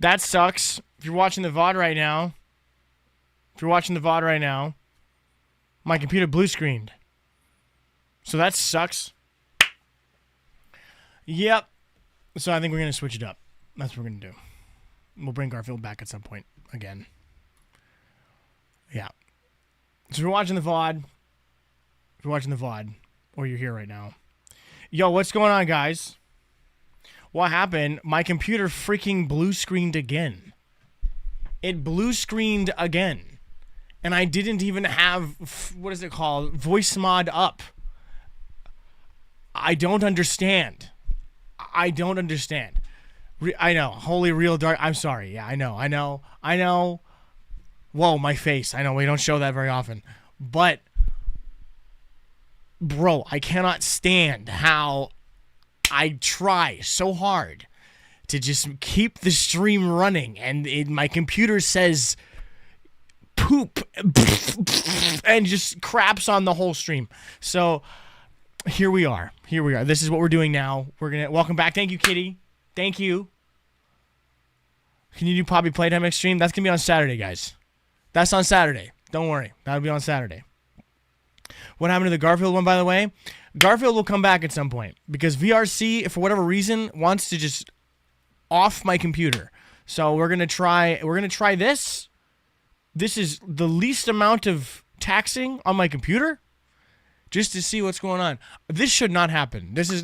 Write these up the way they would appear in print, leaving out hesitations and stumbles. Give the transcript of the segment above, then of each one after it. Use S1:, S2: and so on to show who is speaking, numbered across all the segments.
S1: That sucks. If you're watching the VOD right now, my computer blue screened. So that sucks. Yep. So I think we're going to switch it up. That's what we're going to do. We'll bring Garfield back at some point again. Yeah. So if you're watching the VOD, or you're here right now, yo, what's going on, guys? What happened? My computer freaking blue screened again. It blue screened again. And I didn't even have, what is it called? Voice mod up. I don't understand. I know. Holy real dark. I'm sorry. Yeah, I know. Whoa, my face. I know we don't show that very often. But, bro, I cannot stand how I try so hard to just keep the stream running. And my computer says poop and just craps on the whole stream. So here we are. This is what we're doing now. We're going to welcome back. Thank you, Kitty. Thank you. Can you do Poppy Playtime next stream? That's going to be on Saturday, guys. That's on Saturday. Don't worry. That'll be on Saturday. What happened to the Garfield one, by the way? Garfield will come back at some point because VRC, for whatever reason, wants to just off my computer. So we're going to try this. This is the least amount of taxing on my computer just to see what's going on. This should not happen. This is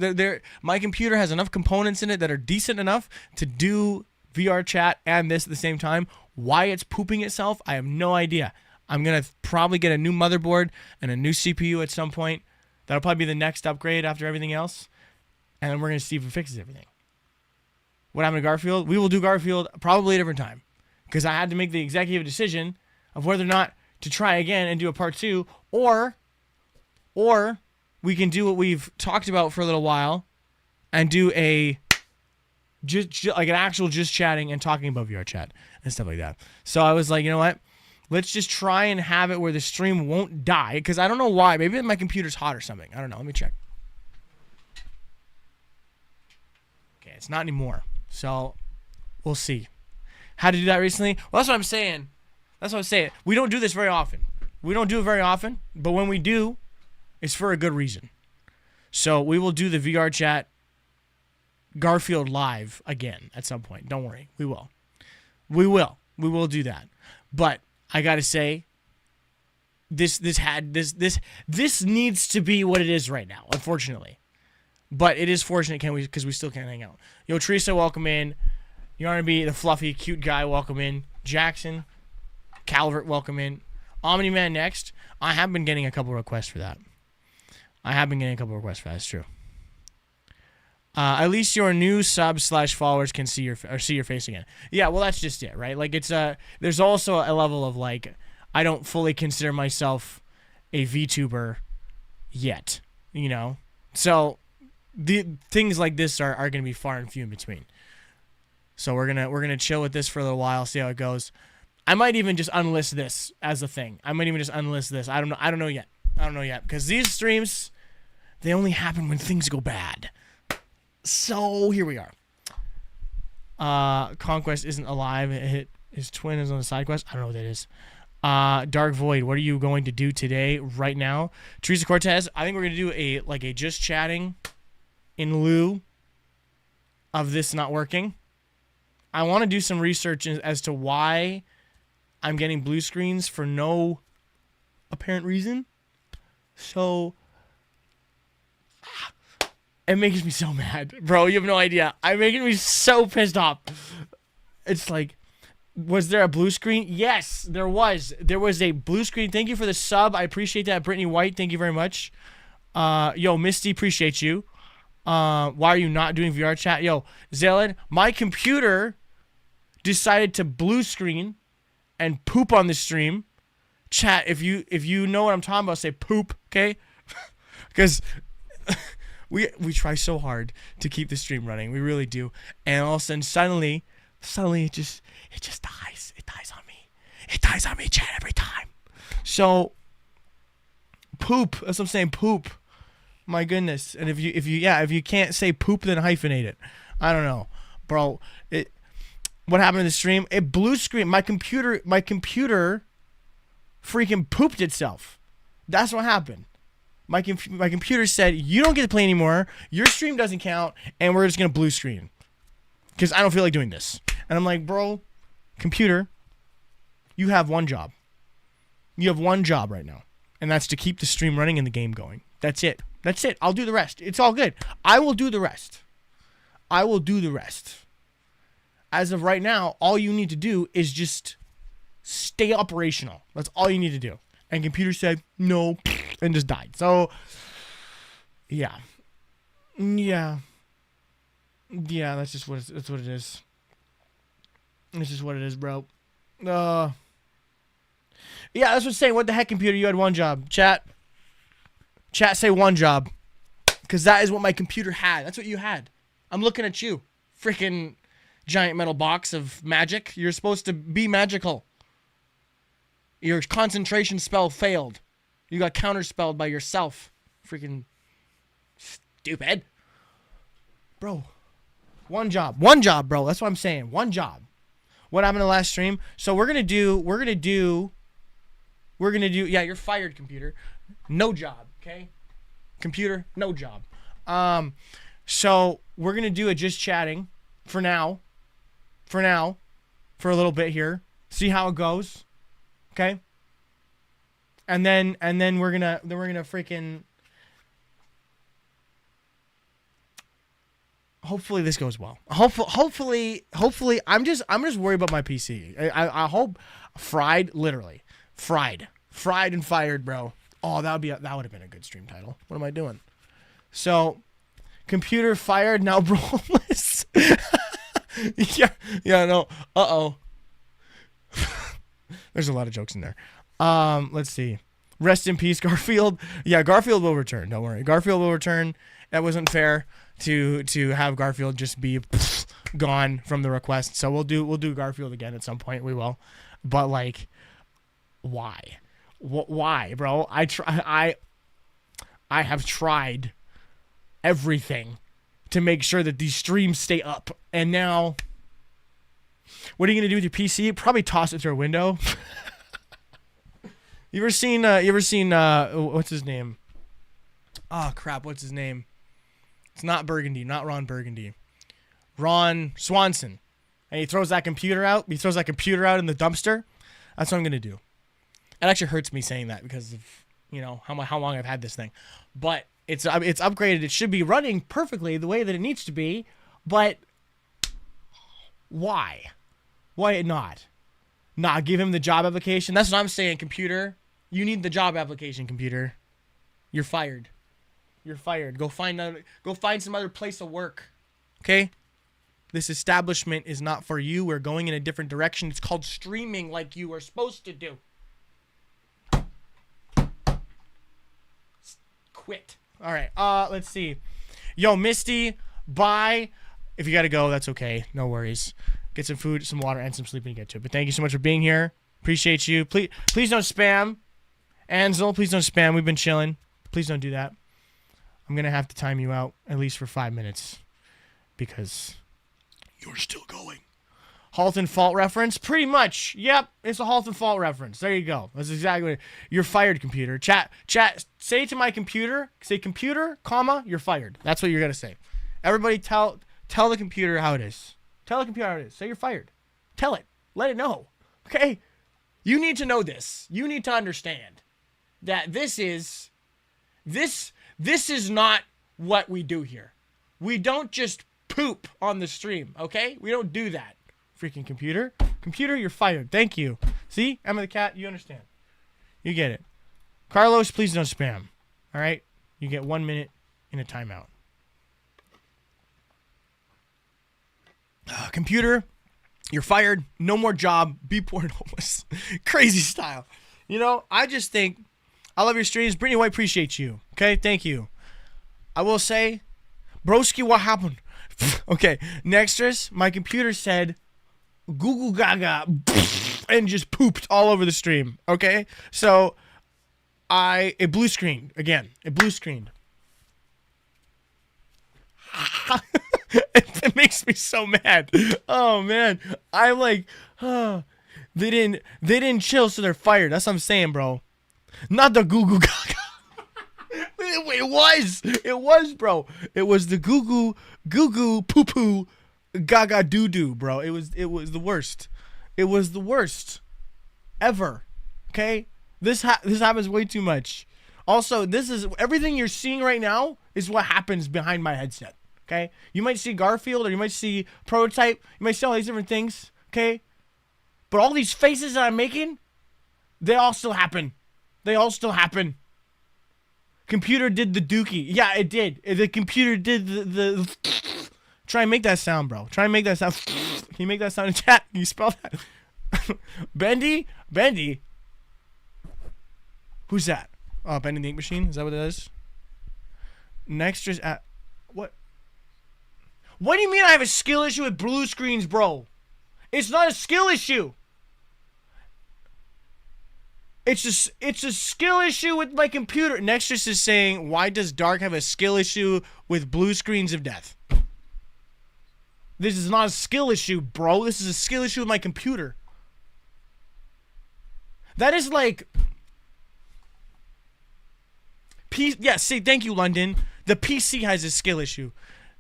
S1: my computer has enough components in it that are decent enough to do VR chat and this at the same time. Why it's pooping itself, I have no idea. I'm going to probably get a new motherboard and a new CPU at some point. That'll probably be the next upgrade after everything else. And then we're going to see if it fixes everything. What happened to Garfield? We will do Garfield probably a different time. Because I had to make the executive decision of whether or not to try again and do a part 2. Or we can do what we've talked about for a little while and do a just like an actual just chatting and talking about VR chat and stuff like that. So I was like, you know what? Let's just try and have it where the stream won't die. Because I don't know why. Maybe my computer's hot or something. I don't know. Let me check. Okay, it's not anymore. So we'll see. How to do that recently? Well, that's what I'm saying. We don't do this very often. But when we do, it's for a good reason. So we will do the VR chat Garfield live again at some point. Don't worry. We will. We will do that. But I got to say, this needs to be what it is right now, unfortunately. But it is fortunate, because we still can't hang out. Yo, Teresa, welcome in. You want to be the fluffy, cute guy, welcome in. Jackson, Calvert, welcome in. Omni-Man next. I have been getting a couple requests for that. It's true. At least your new subs/followers can see your face again. Yeah, well, that's just it, right? Like, it's there's also a level of, like, I don't fully consider myself a VTuber yet, you know? So the things like this are going to be far and few in between. So we're gonna chill with this for a little while, see how it goes. I might even just unlist this as a thing. I don't know yet. Because these streams, they only happen when things go bad. So here we are. Conquest isn't alive. His twin is on the side quest. I don't know what that is. Dark Void, what are you going to do today, right now? Teresa Cortez, I think we're going to do a just chatting in lieu of this not working. I want to do some research as to why I'm getting blue screens for no apparent reason. So it makes me so mad, bro. You have no idea. I'm making me so pissed off. It's like, was there a blue screen? Yes, there was. There was a blue screen. Thank you for the sub. I appreciate that. Brittany White, thank you very much. Yo, Misty, appreciate you. Why are you not doing VR chat? Yo, Zelen, my computer decided to blue screen and poop on the stream. Chat, if you know what I'm talking about, say poop, okay? Because we try so hard to keep the stream running. We really do. And all of a sudden, suddenly it just dies. It dies on me. It dies on me, chat, every time. So poop. That's what I'm saying. Poop. My goodness. And if you can't say poop, then hyphenate it. I don't know, bro. What happened to the stream? It blue screen. My computer freaking pooped itself. That's what happened. My computer said, you don't get to play anymore. Your stream doesn't count. And we're just going to blue screen. Because I don't feel like doing this. And I'm like, bro, computer, you have one job. You have one job right now. And that's to keep the stream running and the game going. That's it. That's it. I'll do the rest. It's all good. I will do the rest. I will do the rest. As of right now, all you need to do is just stay operational. That's all you need to do. And computer said, no, and just died. So, yeah. Yeah. Yeah, that's just what it is. That's just what it is, bro. Yeah, that's what I'm saying. What the heck, computer? You had one job. Chat, say one job. Because that is what my computer had. That's what you had. I'm looking at you. Freaking giant metal box of magic. You're supposed to be magical. Your concentration spell failed. You got counterspelled by yourself. Freaking stupid. Bro. One job, bro. That's what I'm saying. One job. What happened in the last stream? So we're gonna do, yeah, you're fired, computer. No job, okay? Computer, no job. So we're gonna do a just chatting for now. For a little bit here. See how it goes. Okay? And then we're gonna freaking hopefully this goes well. Hopefully I'm just worried about my PC. I hope fried and fired, bro. Oh, that would have been a good stream title. What am I doing? So, computer fired, now broless. yeah, no. Uh-oh. There's a lot of jokes in there. Let's see. Rest in peace, Garfield. Yeah, Garfield will return. Don't worry. Garfield will return. That wasn't fair to have Garfield just be gone from the request. So we'll do Garfield again at some point. We will. But like, why? Why, bro? I have tried everything to make sure that these streams stay up, and now what are you gonna do with your PC? Probably toss it through a window. You ever seen what's his name? Oh crap, what's his name? It's not Burgundy, not Ron Burgundy. Ron Swanson. And he throws that computer out. He throws that computer out in the dumpster. That's what I'm gonna do. It actually hurts me saying that because of, you know, how long I've had this thing. But it's upgraded. It should be running perfectly the way that it needs to be. But why? Why not? Nah, give him the job application. That's what I'm saying, computer. You need the job application, computer. You're fired. You're fired. Go find some other place of work. Okay? This establishment is not for you. We're going in a different direction. It's called streaming like you are supposed to do. Quit. All right. Let's see. Yo, Misty, bye. If you got to go, that's okay. No worries. Get some food, some water, and some sleep and get to it. But thank you so much for being here. Appreciate you. Please don't spam. Ansel, please don't spam. We've been chilling. Please don't do that. I'm going to have to time you out at least for 5 minutes because you're still going. Halt and fault reference? Pretty much. Yep, it's a halt and fault reference. There you go. That's exactly what you're fired, computer. Chat, say to my computer, say computer, comma, you're fired. That's what you're going to say. Everybody tell the computer how it is. Tell the computer how it is. Say you're fired. Tell it. Let it know. Okay? You need to know this. You need to understand that this is not what we do here. We don't just poop on the stream, okay? We don't do that. Freaking computer. Computer, you're fired. Thank you. See? Emma the cat, you understand. You get it. Carlos, please don't spam. All right? You get 1 minute in a timeout. Computer, you're fired. No more job. Be poor and homeless. Crazy style. You know, I just think I love your streams. Brittany White, appreciate you. Okay, thank you. I will say, broski, what happened? Okay, Nextras, my computer said Google Gaga and just pooped all over the stream. Okay, so it blue screened again. It blue screened. It makes me so mad. Oh man, I'm like, they didn't chill, so they're fired. That's what I'm saying, bro. Not the goo goo gaga. It was, bro. It was the goo goo poo poo gaga doo doo, bro. It was the worst. It was the worst ever. Okay, this happens way too much. Also, this is everything you're seeing right now is what happens behind my headset. Okay, you might see Garfield or you might see Prototype. You might see all these different things. Okay, but all these faces that I'm making, they all still happen. They all still happen. Computer did the dookie. Yeah, it did. The computer did the Try and make that sound, bro. Try and make that sound. Can you make that sound in chat? Can you spell that? Bendy? Bendy? Who's that? Oh, Bendy the Ink Machine? Is that what it is? Next is at... What? What do you mean I have a skill issue with blue screens, bro? It's not a skill issue. It's a skill issue with my computer. Nexus is saying, why does Dark have a skill issue with blue screens of death? This is not a skill issue, bro. This is a skill issue with my computer. That is like... Yeah, see, thank you, London. The PC has a skill issue.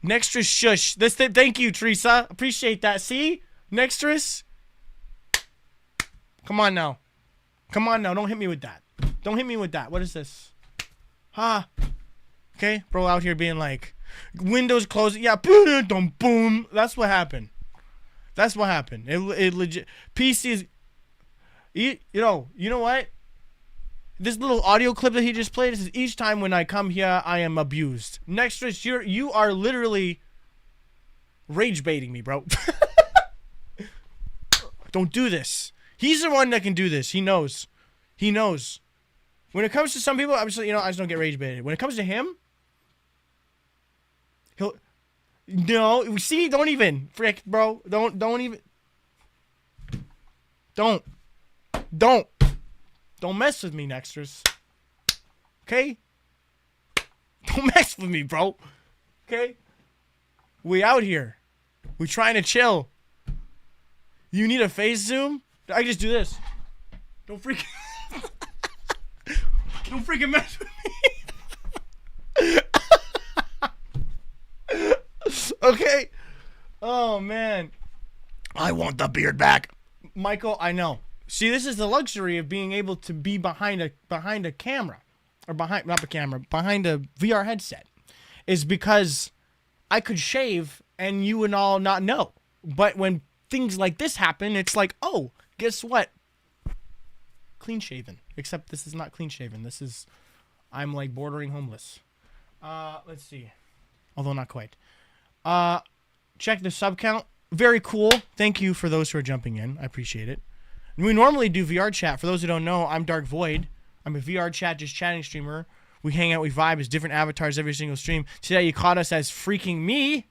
S1: Nextras shush. Thank you, Teresa. Appreciate that. See? Nextras? Come on now. Come on now. Don't hit me with that. Don't hit me with that. What is this? Okay, bro out here being like... Windows closing. Yeah, boom, boom. That's what happened. That's what happened. It legit. PC is... You know what? This little audio clip that he just played, this is each time when I come here, I am abused. Nextras, you are literally rage baiting me, bro. Don't do this. He's the one that can do this. He knows. He knows. When it comes to some people, obviously, I just don't get rage baited. When it comes to him, he'll... No, see, don't even. Frick, bro. Don't even. Don't mess with me, Nexters. Okay? Don't mess with me, bro. Okay? We out here. We trying to chill. You need a face zoom? I just do this. Don't freaking... Don't freaking mess with me. Okay? Oh, man. I want the beard back. Michael, I know. See, this is the luxury of being able to be behind a camera, or behind a VR headset, is because I could shave and you would all not know. But when things like this happen, it's like, oh, guess what? Clean shaven. Except this is not clean shaven. This is, I'm like bordering homeless. Let's see. Although not quite. Check the sub count. Very cool. Thank you for those who are jumping in. I appreciate it. We normally do VR chat. For those who don't know, I'm Dark Void. I'm a VR chat, just chatting streamer. We hang out, we vibe as different avatars every single stream. Today you caught us as freaking me.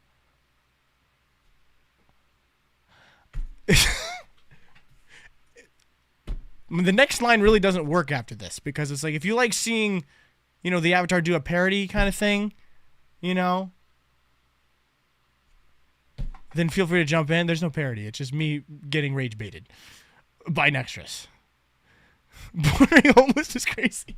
S1: The next line really doesn't work after this, because it's like, if you like seeing, the avatar do a parody kind of thing, then feel free to jump in. There's no parody. It's just me getting rage baited by Nextras. Bordering homeless is crazy.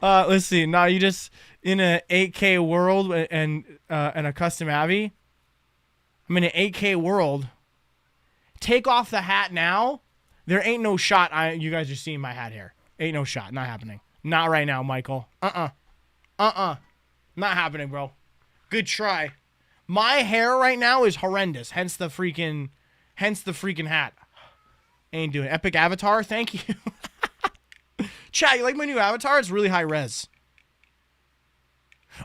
S1: Let's see. Now you just in a 8K world and a custom Abby. I'm in an 8K world. Take off the hat now. There ain't no shot. You guys are seeing my hat here. Ain't no shot. Not happening. Not right now, Michael. Not happening, bro. Good try. My hair right now is horrendous. Hence the freaking hat. Ain't doing it. Epic avatar. Thank you. Chat, you like my new avatar? It's really high res.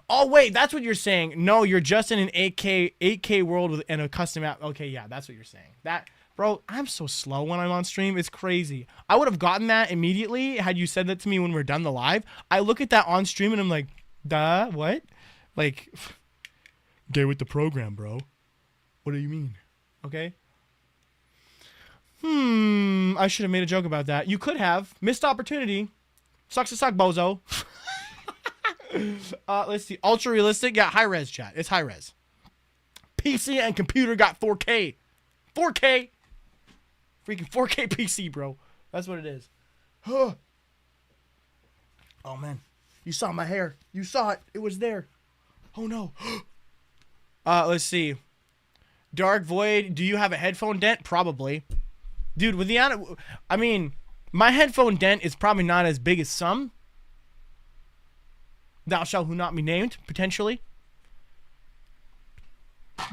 S1: Oh wait, that's what you're saying. No, you're just in an 8K world and a custom app. Okay, yeah, that's what you're saying. That, bro, I'm so slow when I'm on stream. It's crazy. I would have gotten that immediately had you said that to me when we're done the live. I look at that on stream and I'm like, duh, what? Like, get with the program, bro. What do you mean? Okay. I should have made a joke about that. You could have. Missed opportunity. Sucks to suck, bozo. Let's see. Ultra realistic. Yeah, high res chat. It's high res. PC and computer got 4K. 4K. Freaking 4K PC, bro. That's what it is. Oh, man. You saw my hair. You saw it. It was there. Oh, no. Let's see. Dark Void. Do you have a headphone dent? Probably. Dude, with the... I mean, my headphone dent is probably not as big as some. Thou shalt who not be named, potentially.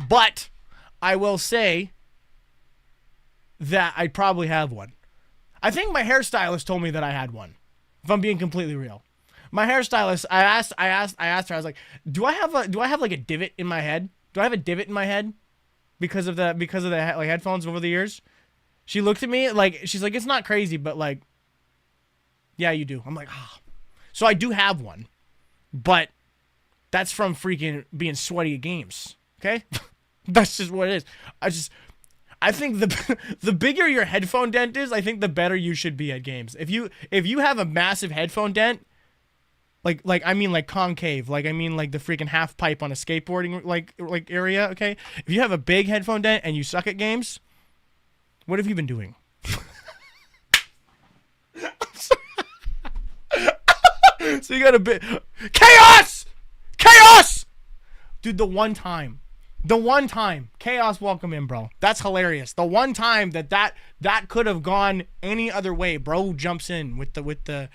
S1: But I will say that I probably have one. I think my hairstylist told me that I had one. If I'm being completely real. My hairstylist, I asked her, I was like, do I have like a divot in my head? Do I have a divot in my head because of the like headphones over the years? She looked at me like, she's like, it's not crazy, but like, yeah, you do. I'm like, ah. So I do have one, but that's from freaking being sweaty at games. Okay? That's just what it is. I think the bigger your headphone dent is, I think the better you should be at games. If you have a massive headphone dent, like I mean like concave, like I mean like the freaking half pipe on a skateboarding like area, okay? If you have a big headphone dent and you suck at games, what have you been doing? So you got a bit chaos! Dude, the one time, chaos, welcome in, bro. That's hilarious. The one time that could have gone any other way, bro jumps in with the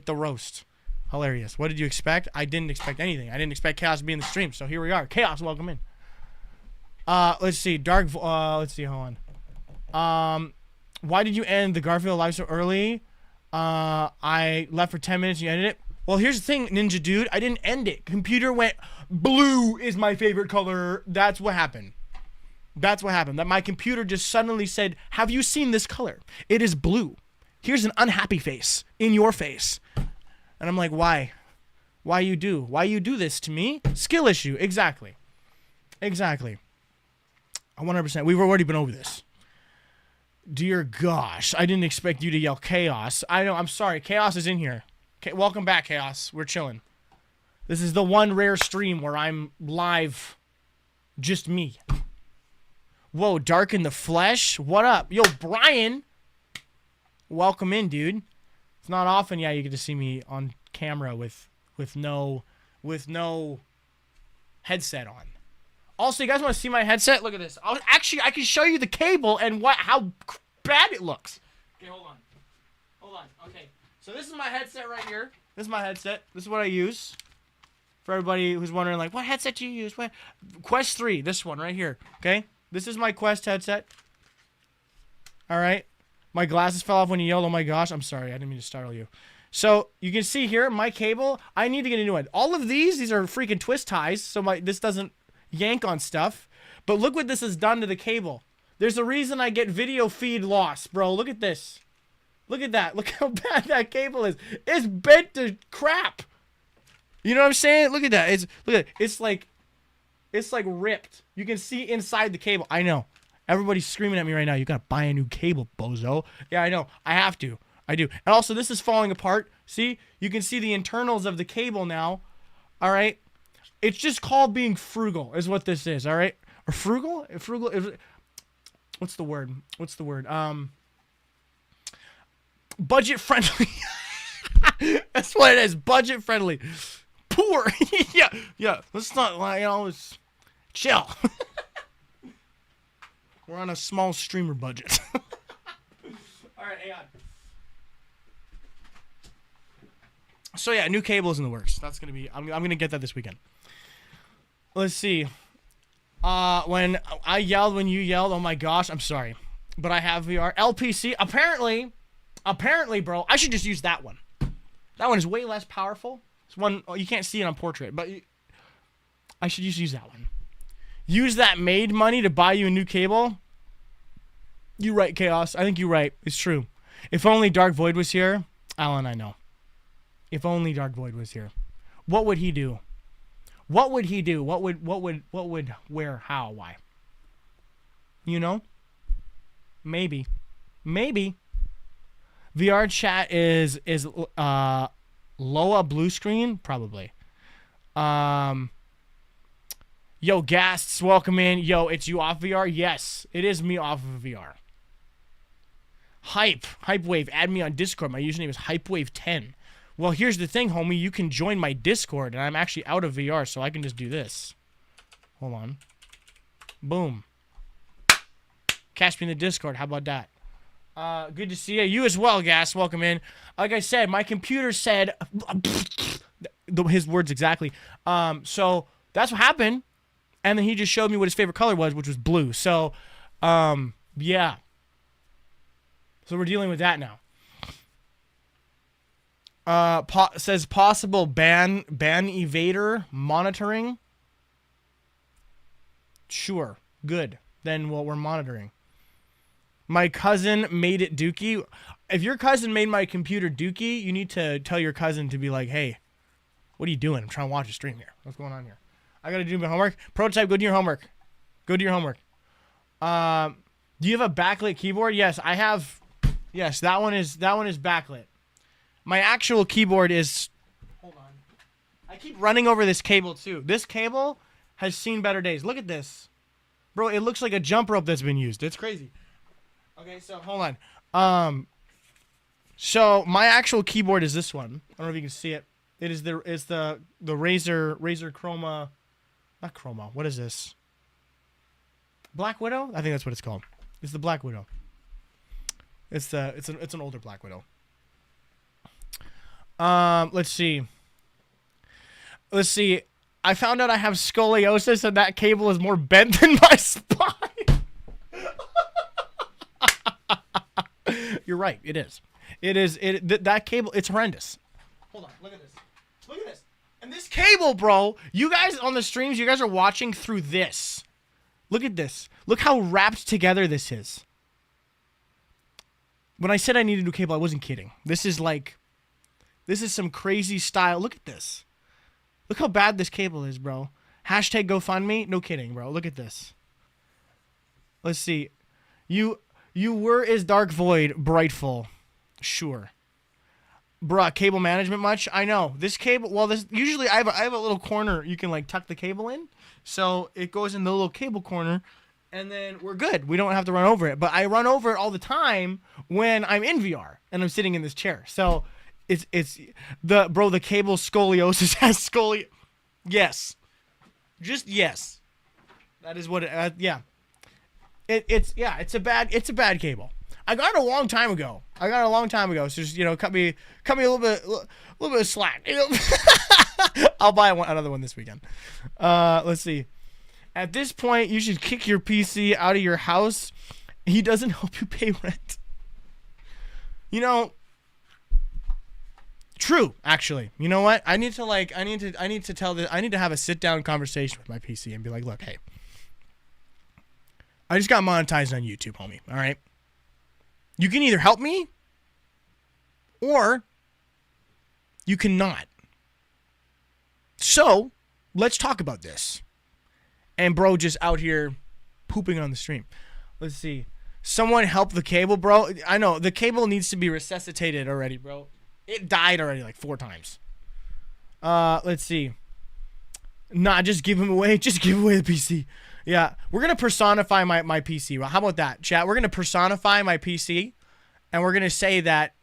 S1: roast. Hilarious. What did you expect? I didn't expect anything. I didn't expect chaos to be in the stream. So here we are. Chaos, welcome in. Let's see. Let's see. Hold on. Why did you end the Garfield live so early? I left for 10 minutes. You ended it. Well, here's the thing, Ninja Dude. I didn't end it. Computer went, blue is my favorite color. That's what happened. That my computer just suddenly said, have you seen this color? It is blue. Here's an unhappy face in your face. And I'm like, why? Why you do this to me? Skill issue. Exactly. 100%. We've already been over this. Dear gosh, I didn't expect you to yell chaos. I know, I'm sorry. Chaos is in here. Okay, welcome back, Chaos. We're chilling. This is the one rare stream where I'm live. Just me. Whoa, Dark in the Flesh? What up? Yo, Brian. Welcome in, dude. It's not often, yeah, you get to see me on camera with no headset on. Also, you guys want to see my headset? Look at this. I can show you the cable and how bad it looks. Okay, hold on. Okay, so this is my headset right here. This is my headset. This is what I use. For everybody who's wondering, like, what headset do you use? What? Quest 3, this one right here. Okay, this is my Quest headset. All right. My glasses fell off when you yelled, oh my gosh. I'm sorry, I didn't mean to startle you. So you can see here, my cable, I need to get a new one. All of these are freaking twist ties, so this doesn't yank on stuff. But look what this has done to the cable. There's a reason I get video feed loss, bro. Look at this. Look at that. Look how bad that cable is. It's bent to crap. You know what I'm saying? Look at that. It's like ripped. You can see inside the cable. I know. Everybody's screaming at me right now. You gotta buy a new cable, bozo. Yeah, I know. I have to. I do. And also, this is falling apart. See? You can see the internals of the cable now. All right? It's just called being frugal is what this is, all right? Or frugal? Frugal is... What's the word? Budget friendly. That's what it is. Budget friendly. Poor. Yeah. Let's not, let's chill. We're on a small streamer budget. All right, hang on. So yeah, new cable is in the works. That's gonna be. I'm gonna get that this weekend. Let's see. When I yelled, when you yelled, oh my gosh, I'm sorry, but I have VR LPC. Apparently, bro, I should just use that one. That one is way less powerful. It's one you can't see it on portrait, but I should use that one. Use that maid money to buy you a new cable. You right, Chaos. I think you're right. It's true. If only Dark Void was here. Alan, I know. If only Dark Void was here. What would he do? What would he do? What would, where, how, why? You know? Maybe. VR chat is Loa blue screen? Probably. Yo, Gasts, welcome in. Yo, it's you off VR? Yes, it is me off of VR. Hypewave, add me on Discord. My username is Hypewave10. Well, here's the thing, homie. You can join my Discord, and I'm actually out of VR, so I can just do this. Hold on. Boom. Catch me in the Discord. How about that? Good to see you. You as well, Gas. Welcome in. Like I said, my computer said... his words exactly. So that's what happened. And then he just showed me what his favorite color was, which was blue. So, yeah. So we're dealing with that now. Says possible ban evader monitoring. Sure. Good. Then we're monitoring. My cousin made it dookie. If your cousin made my computer dookie, you need to tell your cousin to be like, hey, what are you doing? I'm trying to watch a stream here. What's going on here? I got to do my homework. Prototype, go do your homework. Go do your homework. Do you have a backlit keyboard? Yes, I have. Yes, that one is backlit. My actual keyboard is... Hold on. I keep running over this cable, too. This cable has seen better days. Look at this. Bro, it looks like a jump rope that's been used. It's crazy. Okay, so hold on. So my actual keyboard is this one. I don't know if you can see it. It's the Razer Chroma, not Chroma. What is this? Black Widow? I think that's what it's called. It's the Black Widow. It's an older Black Widow. Let's see. I found out I have scoliosis and that cable is more bent than my spine. You're right. It is. That cable, it's horrendous. Hold on. Look at this. Look at this. And this cable, bro, you guys on the streams, you guys are watching through this. Look at this. Look how wrapped together this is. When I said I needed a new cable, I wasn't kidding. This is some crazy style. Look at this. Look how bad this cable is, bro. Hashtag GoFundMe. No kidding, bro. Look at this. Let's see. You were is Dark Void Brightful. Sure. Bruh, cable management much? I know. This cable, well, this usually I have a little corner you can like tuck the cable in. So it goes in the little cable corner and then we're good. We don't have to run over it. But I run over it all the time when I'm in VR and I'm sitting in this chair. So it's the cable scoliosis has scoliosis. Yes. Just yes. That is what it, yeah. It's a bad cable. I got it a long time ago. So just, cut me a little bit of slack. I'll buy another one this weekend. Let's see. At this point, you should kick your PC out of your house. He doesn't help you pay rent. True, actually. You know what? I need to have a sit down conversation with my PC and be like, look, hey, I just got monetized on YouTube, homie. All right. You can either help me or you cannot. So let's talk about this. And bro just out here pooping on the stream. Let's see. Someone help the cable, bro. I know the cable needs to be resuscitated already, bro. It died already like 4 times. Let's see. Nah, just give him away. Just give away the PC. Yeah, we're going to personify my PC. Well, how about that, chat? We're going to personify my PC, and we're going to say that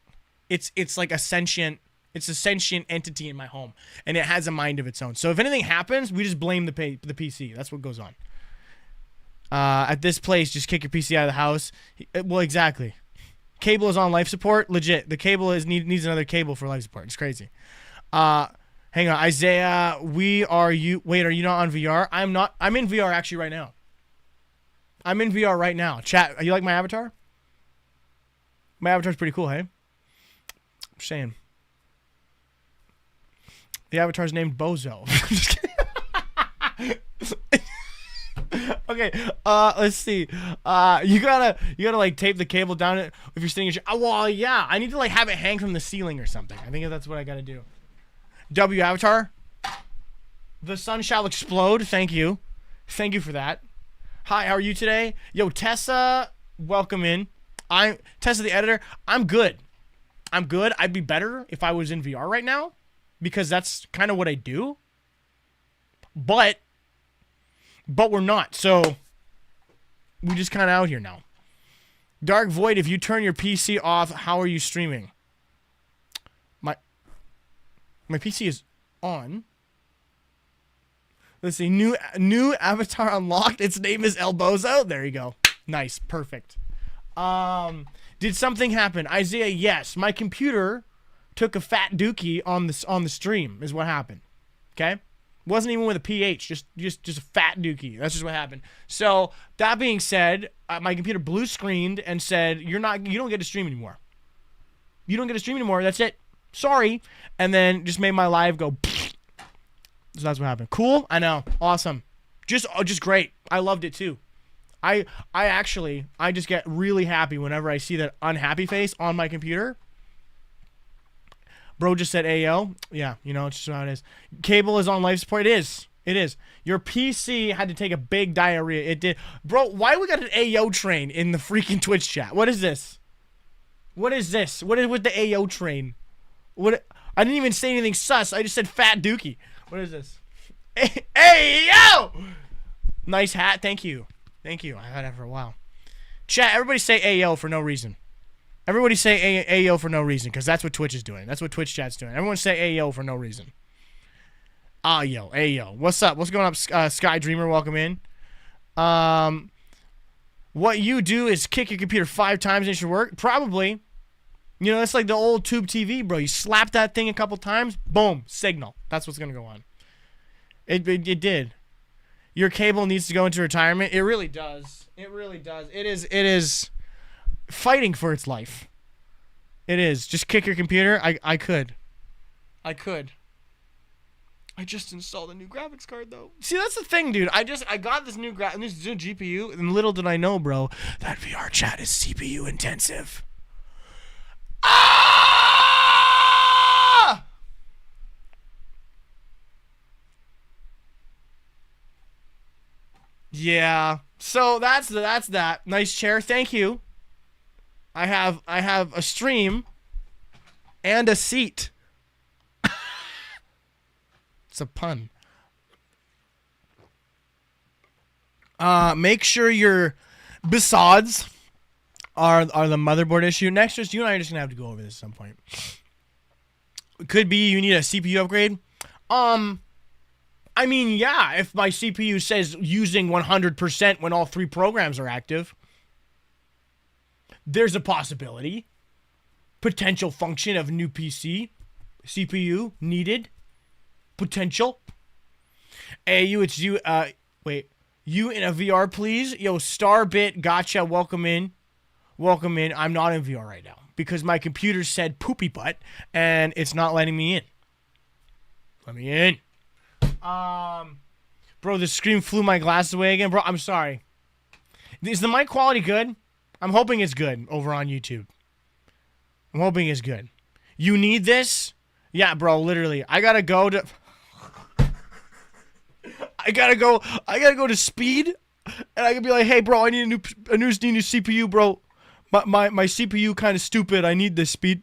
S1: it's like a sentient entity in my home, and it has a mind of its own. So if anything happens, we just blame the PC. That's what goes on. At this place, just kick your PC out of the house. Well, exactly. Cable is on life support. Legit. The cable needs another cable for life support. It's crazy. Hang on, Isaiah, wait, are you not on VR? I'm not. I'm in VR actually right now. I'm in VR right now. Chat, you like my avatar? My avatar's pretty cool, hey? I'm saying. The avatar's named Bozo. Just kidding. Okay, let's see. You gotta like tape the cable down if you're sitting in your chair. Oh, well, yeah, I need to like have it hang from the ceiling or something. I think that's what I gotta do. W avatar. The sun shall explode. Thank you for that. Hi, how are you today? Yo, Tessa, welcome in. I'm Tessa, the editor. I'm good. I'd be better if I was in VR right now because that's kind of what I do. but we're not. So we just kind of out here now. Dark Void, if you turn your PC off, how are you streaming? My PC is on. Let's see. New avatar unlocked. Its name is Elbozo. There you go. Nice. Perfect. Did something happen? Isaiah, yes. My computer took a fat dookie on the stream is what happened. Okay? Wasn't even with a PH, just a fat dookie. That's just what happened. So, that being said, my computer blue screened and said, you don't get to stream anymore. You don't get to stream anymore. That's it. Sorry. And then just made my live go. So that's what happened. Cool. I know. Awesome. Just great. I loved it too. I just get really happy whenever I see that unhappy face on my computer. Bro just said AO. Yeah, it's just how it is. Cable is on life support. It is. Your PC had to take a big diarrhea. It did. Bro, why we got an AO train in the freaking Twitch chat? What is this? What is this? What is with the AO train? What? I didn't even say anything sus. I just said fat dookie. What is this? AO! Nice hat. Thank you. I had that for a while. Chat, everybody say AO for no reason. Everybody say AO for no reason, because that's what Twitch is doing. That's what Twitch chat's doing. Everyone say AO for no reason. Ayo. What's up? What's going on, Sky Dreamer? Welcome in. What you do is kick your computer 5 times and it should work? Probably. It's like the old tube TV, bro. You slap that thing a couple times, boom, signal. That's what's going to go on. It did. Your cable needs to go into retirement. It really does. It is fighting for its life. It is. Just kick your computer. I could. I just installed a new graphics card though. See, that's the thing, dude. I got this new GPU, and little did I know, bro, that VR chat is CPU intensive. Ah! Yeah. So that's that. Nice chair. Thank you. I have a stream and a seat. It's a pun. Make sure your besides are the motherboard issue. Next, you and I are just gonna have to go over this at some point. Could be you need a CPU upgrade. I mean, yeah, if my CPU says using 100% when all 3 programs are active, there's a possibility. Potential function of new PC. CPU needed. Potential. Hey, it's you. Wait. You in a VR, please? Yo, Starbit, gotcha. Welcome in. I'm not in VR right now because my computer said poopy butt and it's not letting me in. Let me in. Bro, the screen flew my glasses away again. Bro, I'm sorry. Is the mic quality good? I'm hoping it's good over on YouTube. I'm hoping it's good. You need this? Yeah, bro, literally. I gotta go to Speed, and I can be like, hey, bro, I need a new CPU, bro. My CPU kind of stupid. I need this, Speed.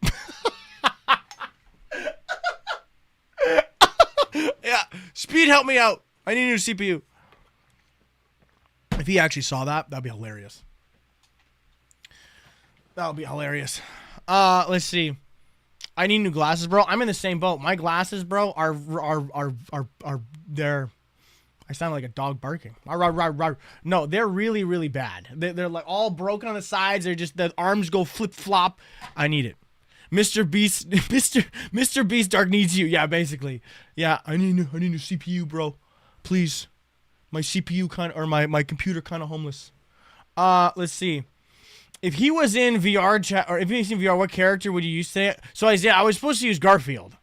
S1: Yeah, Speed, help me out. I need a new CPU. If he actually saw that, that'd be hilarious. Let's see. I need new glasses, bro. I'm in the same boat. My glasses, bro, are they're. I sound like a dog barking. No, they're really, really bad. They're like all broken on the sides. They're just, the arms go flip flop. I need it. Mr. Beast Dark needs you. Yeah, basically. Yeah, I need a new CPU, bro. Please. My CPU my computer kind of homeless. Let's see. If he was in VR chat, or if he was in VR, what character would you use today? So Isaiah, I was supposed to use Garfield.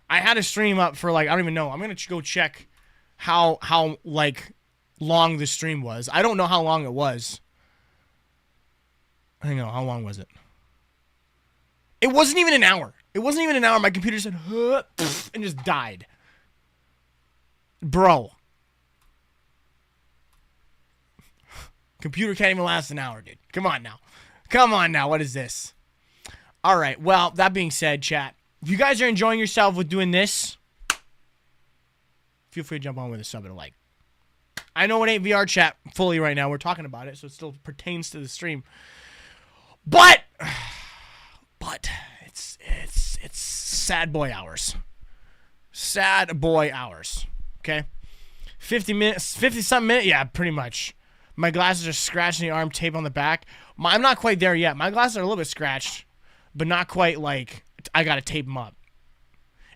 S1: I had a stream up for like, I don't even know. I'm gonna go check how like long the stream was. I don't know how long it was. Hang on, how long was it? It wasn't even an hour. My computer said, huh, and just died. Bro. Computer can't even last an hour, dude. Come on now. What is this? All right. Well, that being said, chat, if you guys are enjoying yourself with doing this, feel free to jump on with a sub and a like. I know it ain't VR chat fully right now. We're talking about it, so it still pertains to the stream. But it's sad boy hours. Sad boy hours. Okay? 50 minutes, 50-something minutes? Yeah, pretty much. My glasses are scratched in the arm, tape on the back. I'm not quite there yet. My glasses are a little bit scratched, but not quite like I gotta tape them up.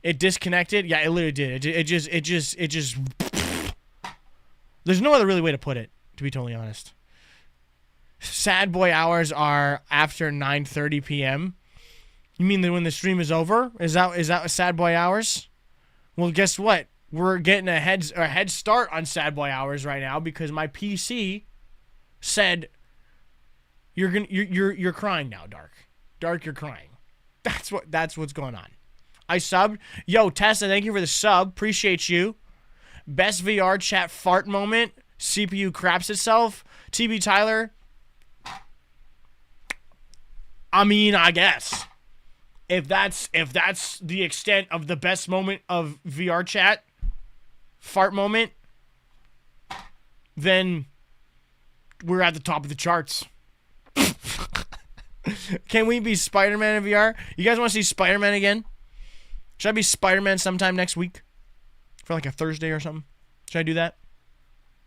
S1: It disconnected? Yeah, it literally did. It just there's no other really way to put it, to be totally honest. Sad boy hours are after 9:30 p.m. You mean that when the stream is over? Is that sad boy hours? Well, guess what? We're getting a head start on sad boy hours right now because my PC said you're crying now, Dark. Dark, you're crying. That's what's going on. I subbed. Yo, Tessa, thank you for the sub. Appreciate you. Best VR chat fart moment. CPU craps itself. TB Tyler. I mean, I guess. If that's the extent of the best moment of VR chat, fart moment, then we're at the top of the charts. Can we be Spider-Man in VR? You guys want to see Spider-Man again? Should I be Spider-Man sometime next week? For like a Thursday or something? Should I do that?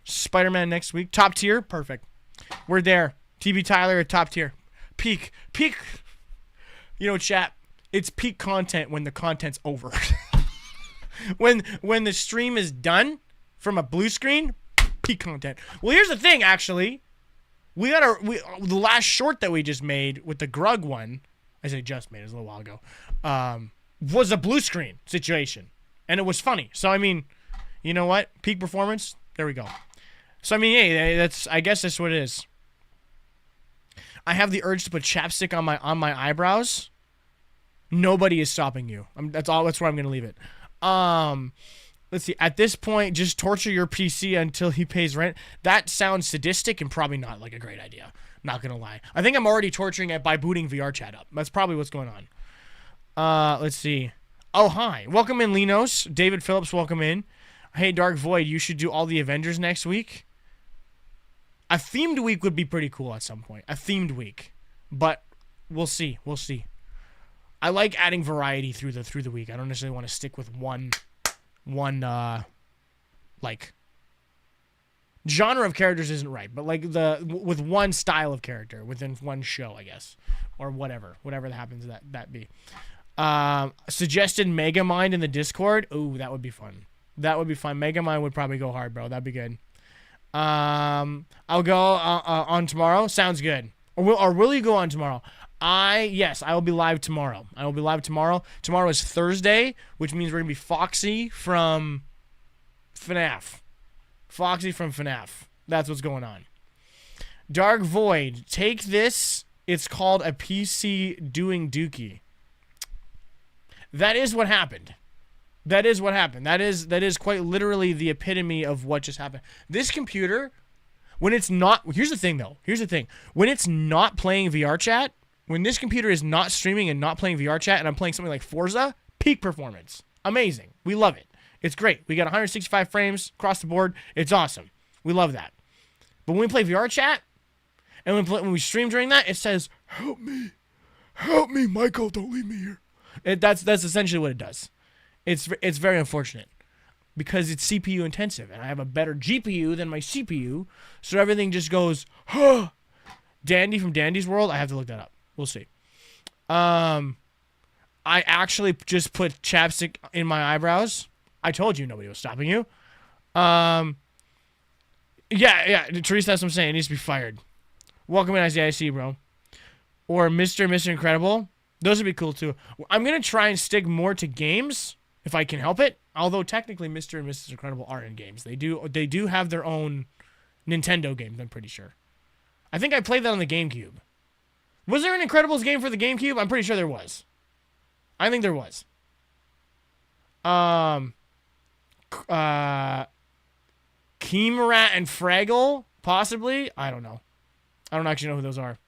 S1: Spider-Man next week. Top tier? Perfect. We're there. TB Tyler at top tier. Peak. You know, chat. It's peak content when the content's over. when the stream is done from a blue screen, peak content. Well, here's the thing, actually. The last short that we just made with the Grug one, I say just made, it was a little while ago, was a blue screen situation. And it was funny. So, I mean, you know what? Peak performance. There we go. So, I mean, hey, I guess that's what it is. I have the urge to put chapstick on my eyebrows. Nobody is stopping you. That's where I'm going to leave it. Let's see. At this point, just torture your PC until he pays rent. That sounds sadistic and probably not like a great idea. Not going to lie. I think I'm already torturing it by booting VR chat up. That's probably what's going on. Let's see. Oh, hi. Welcome in, Linos. David Phillips, welcome in. Hey, Dark Void, you should do all the Avengers next week. A themed week would be pretty cool at some point. A themed week. But we'll see. We'll see. I like adding variety through the week. I don't necessarily want to stick with one like genre of characters isn't right, but like with one style of character within one show, I guess, or whatever that happens that be. Suggested Megamind in the Discord. Ooh, that would be fun. That would be fun. Megamind would probably go hard, bro. That'd be good. I'll go on tomorrow. Sounds good. Or will you go on tomorrow? Yes, I will be live tomorrow. Tomorrow is Thursday, which means we're gonna be Foxy from FNAF. That's what's going on. Dark Void, take this. It's called a PC doing dookie. That is what happened. That is quite literally the epitome of what just happened. This computer, when it's not... Here's the thing. When it's not playing VR chat, when this computer is not streaming and not playing VR chat, and I'm playing something like Forza, peak performance. Amazing. We love it. It's great. We got 165 frames across the board. It's awesome. We love that. But when we play VR chat, and when we stream during that, it says, help me, Michael, don't leave me here. That's essentially what it does. It's very unfortunate because it's CPU intensive, and I have a better GPU than my CPU, so everything just goes, huh. Dandy from Dandy's World, I have to look that up. We'll see. I actually just put chapstick in my eyebrows. I told you nobody was stopping you. Yeah, Teresa, that's what I'm saying. It needs to be fired. Welcome in, Isaiah, I see you, bro. Or Mr. Incredible. Those would be cool, too. I'm going to try and stick more to games, if I can help it. Although, technically, Mr. and Mrs. Incredible are in games. They do have their own Nintendo games, I'm pretty sure. I think I played that on the GameCube. Was there an Incredibles game for the GameCube? I'm pretty sure there was. I think there was. Keemrat and Fraggle, possibly? I don't know. I don't actually know who those are.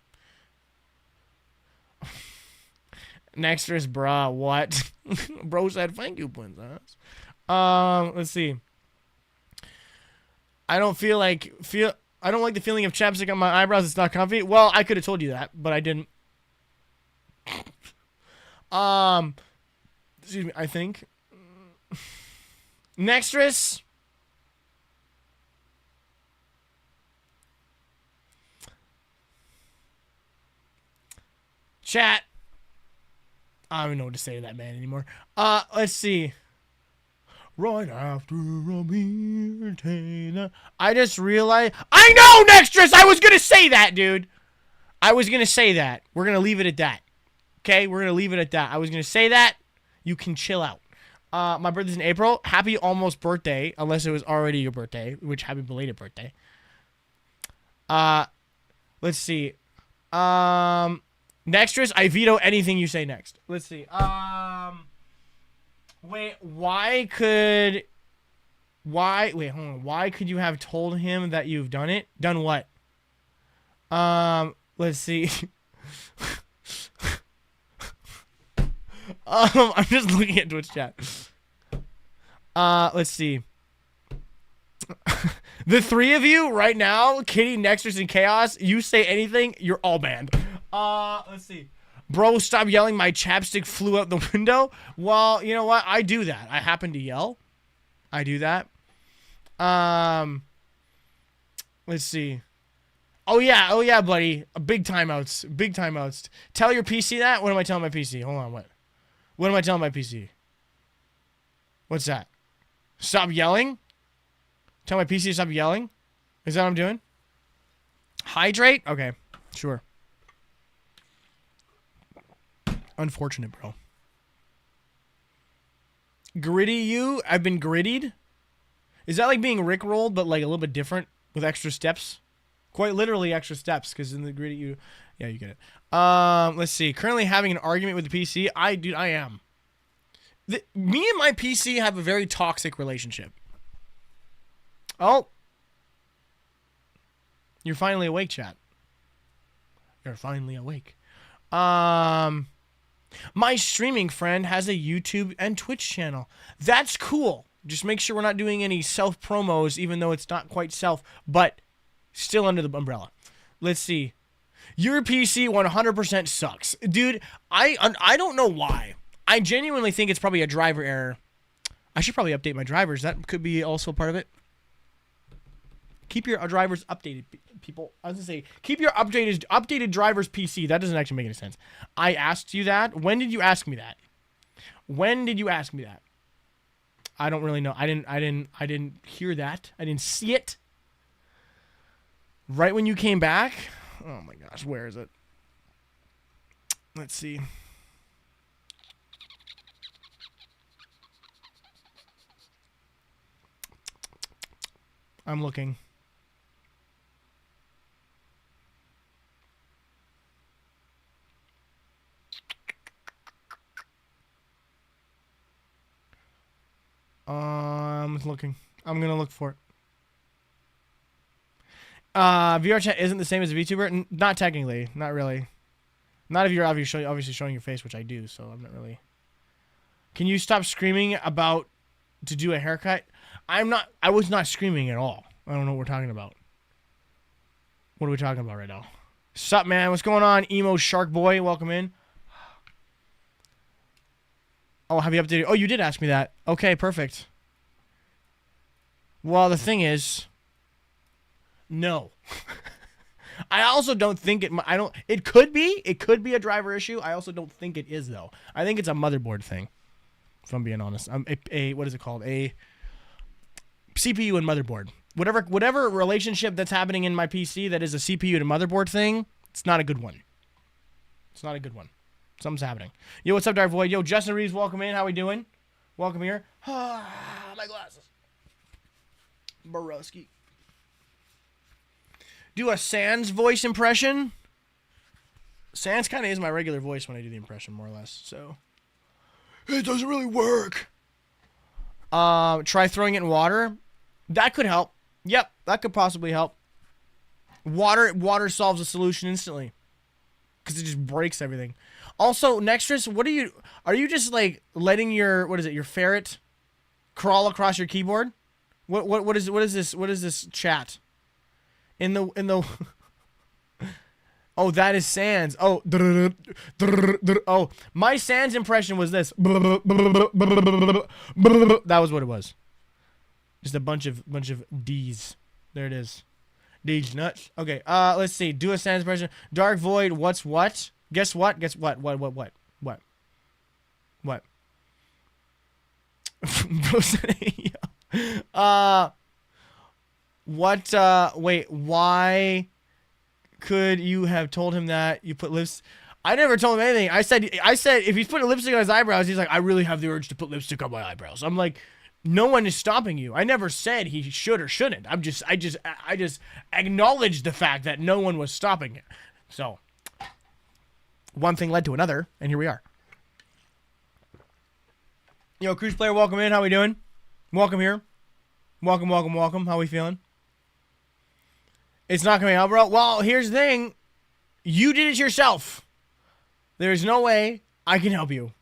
S1: Next is bruh, what? Bro said thank you, princess. Let's see. I don't I don't like the feeling of chapstick on my eyebrows. It's not comfy. Well, I could have told you that, but I didn't. Excuse me, I think. Nextress. Chat. I don't even know what to say to that man anymore. Let's see. Right after a meeting. I just realized. I know, Nextress! I was gonna say that, dude. I was gonna say that. We're gonna leave it at that. Okay? We're gonna leave it at that. I was gonna say that. You can chill out. My birthday's in April. Happy almost birthday, unless it was already your birthday, which happy belated birthday. Let's see. Nextress, I veto anything you say next. Let's see. Wait, wait, hold on. Why could you have told him that you've done it? Done what? Let's see. I'm just looking at Twitch chat. Let's see. The three of you right now, Kitty, Nextress, and Chaos, you say anything, you're all banned. Let's see. Bro, stop yelling, my chapstick flew out the window. Well, you know what? I do that. I happen to yell. I do that. Let's see. Oh yeah, buddy. Big timeouts. Tell your PC that? What am I telling my PC? Hold on, what? What am I telling my PC? What's that? Stop yelling? Tell my PC to stop yelling? Is that what I'm doing? Hydrate? Okay, sure. Unfortunate, bro. Gritty you? I've been grittied? Is that like being rickrolled, but like a little bit different with extra steps? Quite literally extra steps, because in the gritty you... Yeah, you get it. Let's see. Currently having an argument with the PC. I am. Me and my PC have a very toxic relationship. Oh. You're finally awake, chat. You're finally awake. My streaming friend has a YouTube and Twitch channel. That's cool. Just make sure we're not doing any self promos, even though it's not quite self, but still under the umbrella. Let's see. Your PC 100% sucks. Dude, I don't know why. I genuinely think it's probably a driver error. I should probably update my drivers. That could be also part of it. Keep your drivers updated, people. I was going to say, keep your updated driver's PC. That doesn't actually make any sense. I asked you that. When did you ask me that? When did you ask me that? I don't really know. I didn't hear that. I didn't see it. Right when you came back? Oh my gosh, where is it? Let's see. I'm looking. I'm looking. I'm gonna look for it. VR chat isn't the same as a VTuber? Not technically. Not really. Not if you're obviously showing your face, which I do, so I'm not really. Can you stop screaming about to do a haircut? I was not screaming at all. I don't know what we're talking about. What are we talking about right now? Sup, man? What's going on? Emo Shark Boy, welcome in. Oh, have you updated? Oh, you did ask me that. Okay, perfect. Well, the thing is, no. I also don't think it. It could be. It could be a driver issue. I also don't think it is though. I think it's a motherboard thing. If I'm being honest, what is it called? A CPU and motherboard. Whatever relationship that's happening in my PC that is a CPU to motherboard thing. It's not a good one. It's not a good one. Something's happening. Yo, what's up, Dark Void? Yo, Justin Reeves, welcome in. How we doing? Welcome here. My glasses. Borowski. Do a Sans voice impression. Sans kind of is my regular voice when I do the impression, more or less. So it doesn't really work. Try throwing it in water. That could help. Yep, that could possibly help. Water solves the solution instantly because it just breaks everything. Also, Nextress, are you just like letting your ferret crawl across your keyboard? What is this? What is this chat? In the Oh, that is Sans. Oh, oh, my Sans impression was this. That was what it was. Just a bunch of D's. There it is. D's nuts. Okay. Let's see. Do a Sans impression. Dark Void. What's what? Guess what? Guess what? What? What? What? Wait. Why could you have told him that you put lips? I never told him anything. I said if he's putting lipstick on his eyebrows, he's like, I really have the urge to put lipstick on my eyebrows. I'm like, no one is stopping you. I never said he should or shouldn't. I just acknowledged the fact that no one was stopping it. So one thing led to another, and here we are. Yo, Cruise Player, welcome in. How we doing? Welcome here. Welcome. How we feeling? It's not coming out, bro. Well, here's the thing. You did it yourself. There's no way I can help you.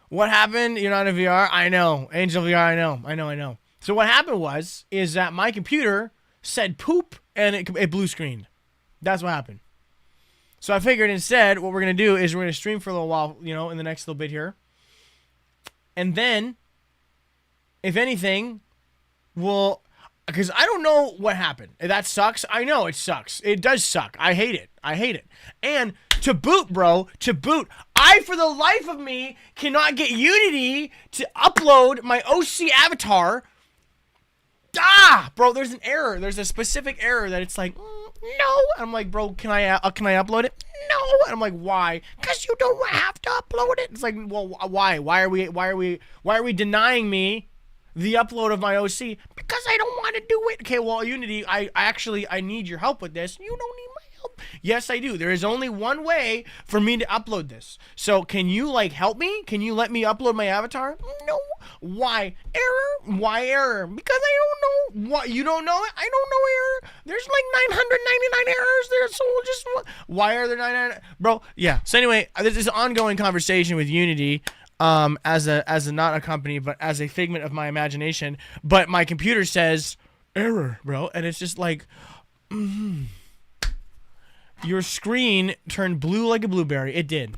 S1: What happened? You're not in VR? I know. Angel VR, I know. So what happened is that my computer said poop and it blue screened. That's what happened. So I figured instead what we're going to do is we're going to stream for a little while, in the next little bit here. And then, if anything, because I don't know what happened. That sucks. I know it sucks. It does suck. I hate it. And to boot, I, for the life of me, cannot get Unity to upload my OC avatar. Bro, there's an error. There's a specific error that it's like, no. I'm like, bro, can I upload it? No. And I'm like, why? Because you don't have to upload it. It's like, well, why? Why are we denying me the upload of my OC? Because I don't want to do it. Okay, well, Unity, I need your help with this. You don't need my help. Yes, I do. There is only one way for me to upload this. So can you help me? Can you let me upload my avatar? No. Why? Error? Why error? Because I don't know. What? You don't know it? I don't know error. There's 999 errors there. So we'll just, why are there 99? Bro, yeah. So anyway, there's this ongoing conversation with Unity. As a not a company, but as a figment of my imagination. But my computer says error, bro, and it's just like, your screen turned blue like a blueberry. It did.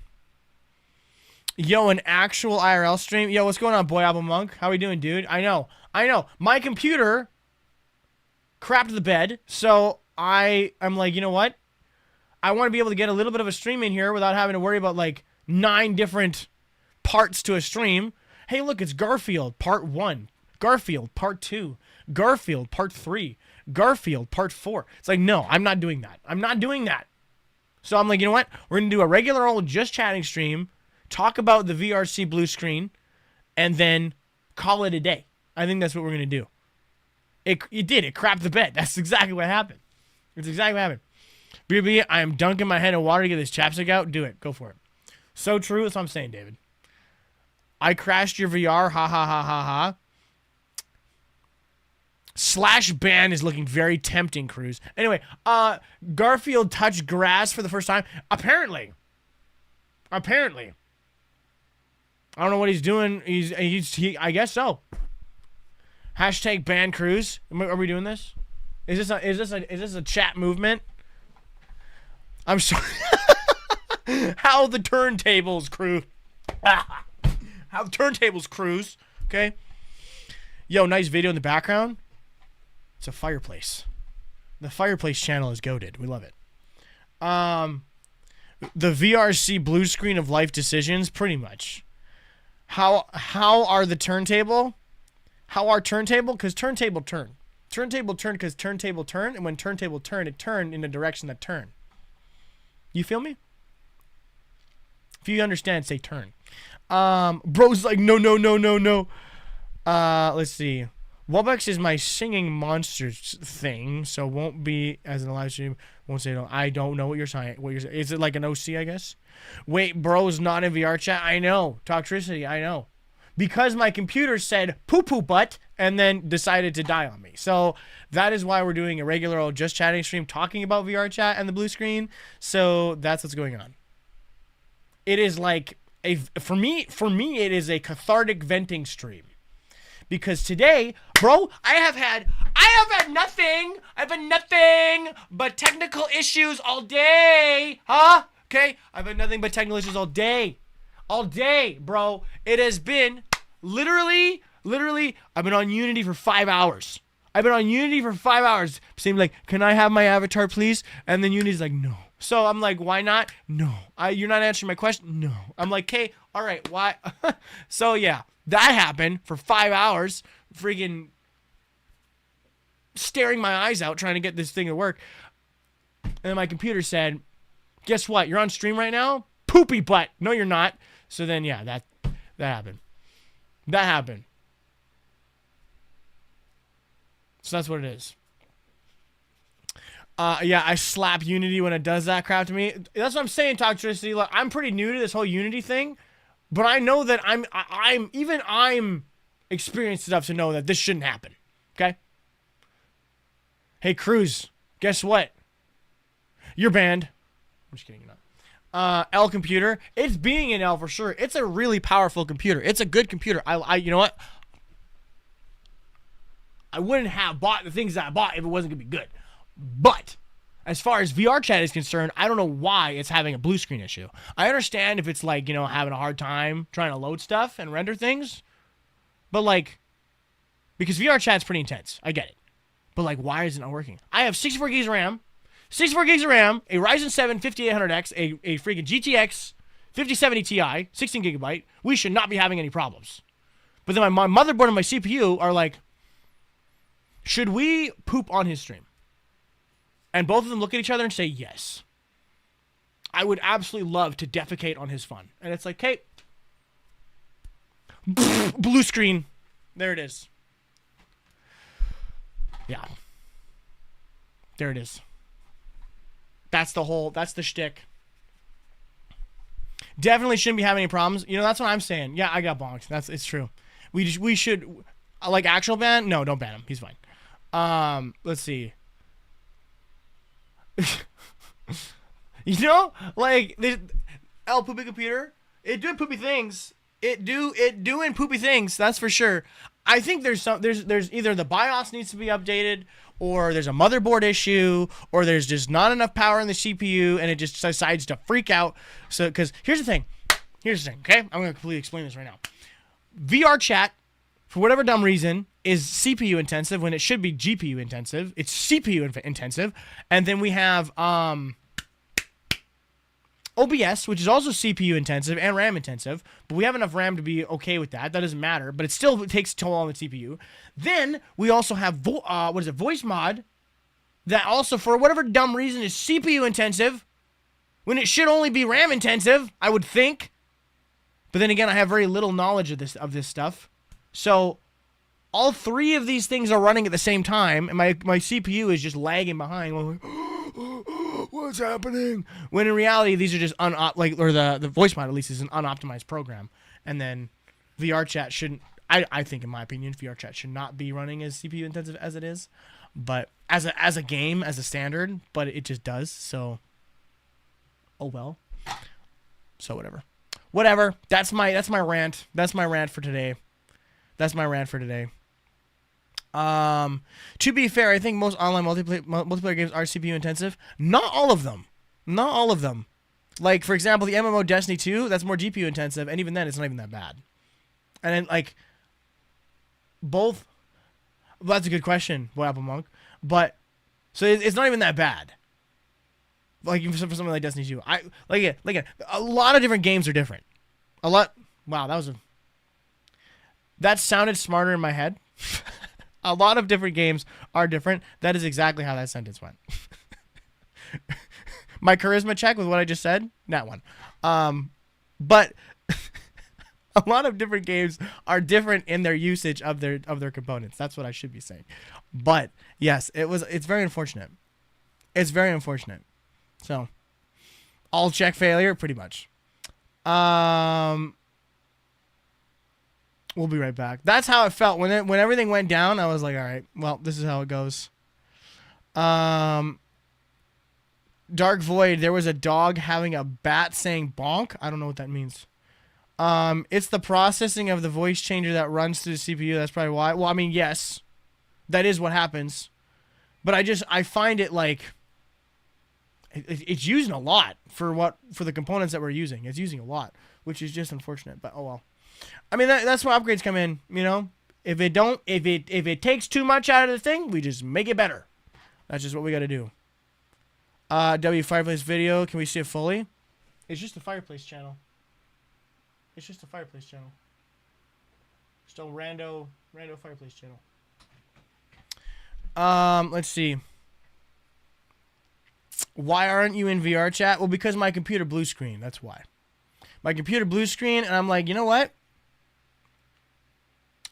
S1: Yo, an actual IRL stream. Yo, what's going on, Boy Apple Monk? How we doing, dude? I know. My computer crapped the bed, so I'm like, you know what? I want to be able to get a little bit of a stream in here without having to worry about 9 different parts to a stream. Hey, look, it's Garfield Part 1, Garfield Part 2, Garfield Part 3, Garfield Part 4. It's like, no, I'm not doing that. So I'm like, you know what? We're going to do a regular old just chatting stream, talk about the VRC blue screen, and then call it a day. I think that's what we're going to do. It crapped the bed. That's exactly what happened. It's exactly what happened. BB, I am dunking my head in water to get this chapstick out. Do it. Go for it. So true. That's what I'm saying, David. I crashed your VR. Ha ha ha ha ha. Slash ban is looking very tempting, Cruz. Anyway, Garfield touched grass for the first time. Apparently. I don't know what he's doing. He I guess so. Hashtag ban Cruz. Are we doing this? Is this a chat movement? I'm sorry. How the turntables, Cruz. How the turntables, Cruz. Okay. Yo, nice video in the background. It's a fireplace. The fireplace channel is goated. We love it. The VRC blue screen of life decisions, pretty much. How are the turntable? How are turntable? Because turntable turn. Turntable turn because turntable turn, and when turntable turn, it turned in the direction that turn. You feel me? If you understand, say turn. Bro's like, no. Let's see. Wubbox is my singing monsters thing, so won't be as in a live stream. Won't say no. I don't know what you're saying. Is it like an OC, I guess? Wait, bro's not in VR chat? I know. Toxicity, I know. Because my computer said poo-poo butt and then decided to die on me. So that is why we're doing a regular old just chatting stream talking about VR chat and the blue screen. So that's what's going on. It is like for me it is a cathartic venting stream. because today, bro, I have had nothing. I've had nothing but technical issues all day. Huh? Okay? I've had nothing but technical issues all day. All day, bro. It has been literally, I've been on Unity for 5 hours. Saying like, can I have my avatar, please? And then Unity's like, no. So I'm like, why not? No. You're not answering my question? No. I'm like, okay, all right, why? So yeah, that happened for 5 hours. Freaking staring my eyes out trying to get this thing to work. And then my computer said, guess what? You're on stream right now? Poopy butt. No, you're not. So then, yeah, that happened. That happened. So that's what it is. Yeah, I slap Unity when it does that crap to me. That's what I'm saying, Toxicity. Like, I'm pretty new to this whole Unity thing, but I know that I'm experienced enough to know that this shouldn't happen. Okay? Hey, Cruz, guess what? You're banned. I'm just kidding, you're not. L computer. It's being an L for sure. It's a really powerful computer. It's a good computer. You know what? I wouldn't have bought the things that I bought if it wasn't going to be good. But as far as VR chat is concerned, I don't know why it's having a blue screen issue. I understand if it's like, having a hard time trying to load stuff and render things. But like, because VR chat's pretty intense. I get it. But like, why is it not working? I have 64 gigs of RAM, a Ryzen 7 5800X, a freaking GTX 5070 Ti, 16 gigabyte. We should not be having any problems. But then my motherboard and my CPU are like, should we poop on his stream? And both of them look at each other and say, yes. I would absolutely love to defecate on his fun. And it's like, hey, blue screen. There it is. Yeah. There it is. That's the shtick. Definitely shouldn't be having any problems. That's what I'm saying. Yeah, I got bonked. It's true. We should, like, actual ban? No, don't ban him. He's fine. Let's see. Like the El Poopy computer, it doing poopy things. It doing poopy things. That's for sure. I think there's either the BIOS needs to be updated, or there's a motherboard issue, or there's just not enough power in the CPU, and it just decides to freak out. So, because here's the thing. Okay, I'm gonna completely explain this right now. VR chat, for whatever dumb reason, is CPU intensive when it should be GPU intensive. It's CPU intensive. And then we have OBS, which is also CPU intensive and RAM intensive, but we have enough RAM to be okay with that. That doesn't matter, but it still takes a toll on the CPU. Then we also have voice mod, that also for whatever dumb reason is CPU intensive when it should only be RAM intensive, I would think. But then again, I have very little knowledge of this stuff. So all three of these things are running at the same time, and my CPU is just lagging behind. Like, what's happening? When in reality, these are just the voice mod at least is an unoptimized program. And then VR chat shouldn't. I think, in my opinion, VR chat should not be running as CPU intensive as it is, but as a game, as a standard, but it just does. So, oh well. So whatever. That's my rant. That's my rant for today. To be fair, I think most online multiplayer games are CPU intensive. Not all of them. Like, for example, the MMO Destiny 2, that's more GPU intensive, and even then, it's not even that bad. And then, like, both. Well, that's a good question, Boy Apple Monk. But so it's not even that bad. Like, for something like Destiny 2, a lot of different games are different. A lot. Wow, that sounded smarter in my head. A lot of different games are different. That is exactly how that sentence went. My charisma check with what I just said, that one. But a lot of different games are different in their usage of their components. That's what I should be saying. But yes, it's very unfortunate. It's very unfortunate. So, all check failure, pretty much. We'll be right back. That's how it felt when everything went down. I was like, all right, well, this is how it goes. Dark Void, there was a dog having a bat saying bonk. I don't know what that means. It's the processing of the voice changer that runs through the CPU. That's probably why. Well, I mean, yes, that is what happens. But I find it like it's using a lot for the components that we're using. It's using a lot, which is just unfortunate. But oh well. I mean, that's where upgrades come in. You know, if it takes too much out of the thing, we just make it better. That's just what we got to do. Fireplace video. Can we see it fully? It's just a fireplace channel. It's just a fireplace channel. Just a rando fireplace channel. Let's see. Why aren't you in VR chat? Well, because my computer blue screen. That's why. My computer blue screen, and I'm like, you know what?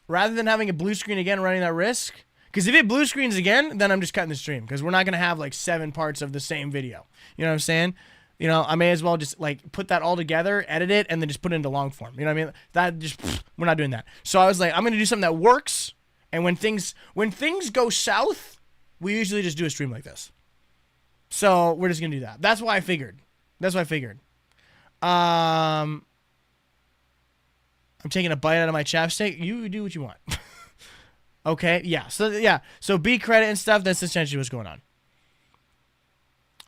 S1: Rather than having a blue screen again, running that risk, because if it blue screens again, then I'm just cutting the stream, because we're not gonna have like 7 parts of the same video. You know what I'm saying? You know, I may as well just like put that all together, edit it, and then just put it into long form. You know what I mean? That just we're not doing that. So I was like, I'm gonna do something that works. And when things go south, we usually just do a stream like this. So we're just gonna do that. That's why I figured. I'm taking a bite out of my chapstick. You do what you want. Okay, yeah. So B credit and stuff. That's essentially what's going on.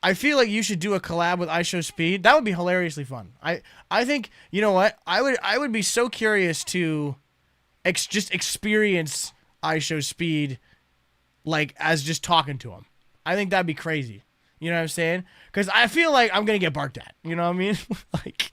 S1: I feel like you should do a collab with iShowSpeed. That would be hilariously fun. I think, you know what? I would be so curious to just experience iShowSpeed like as just talking to him. I think that'd be crazy. You know what I'm saying? Because I feel like I'm gonna get barked at. You know what I mean? Like,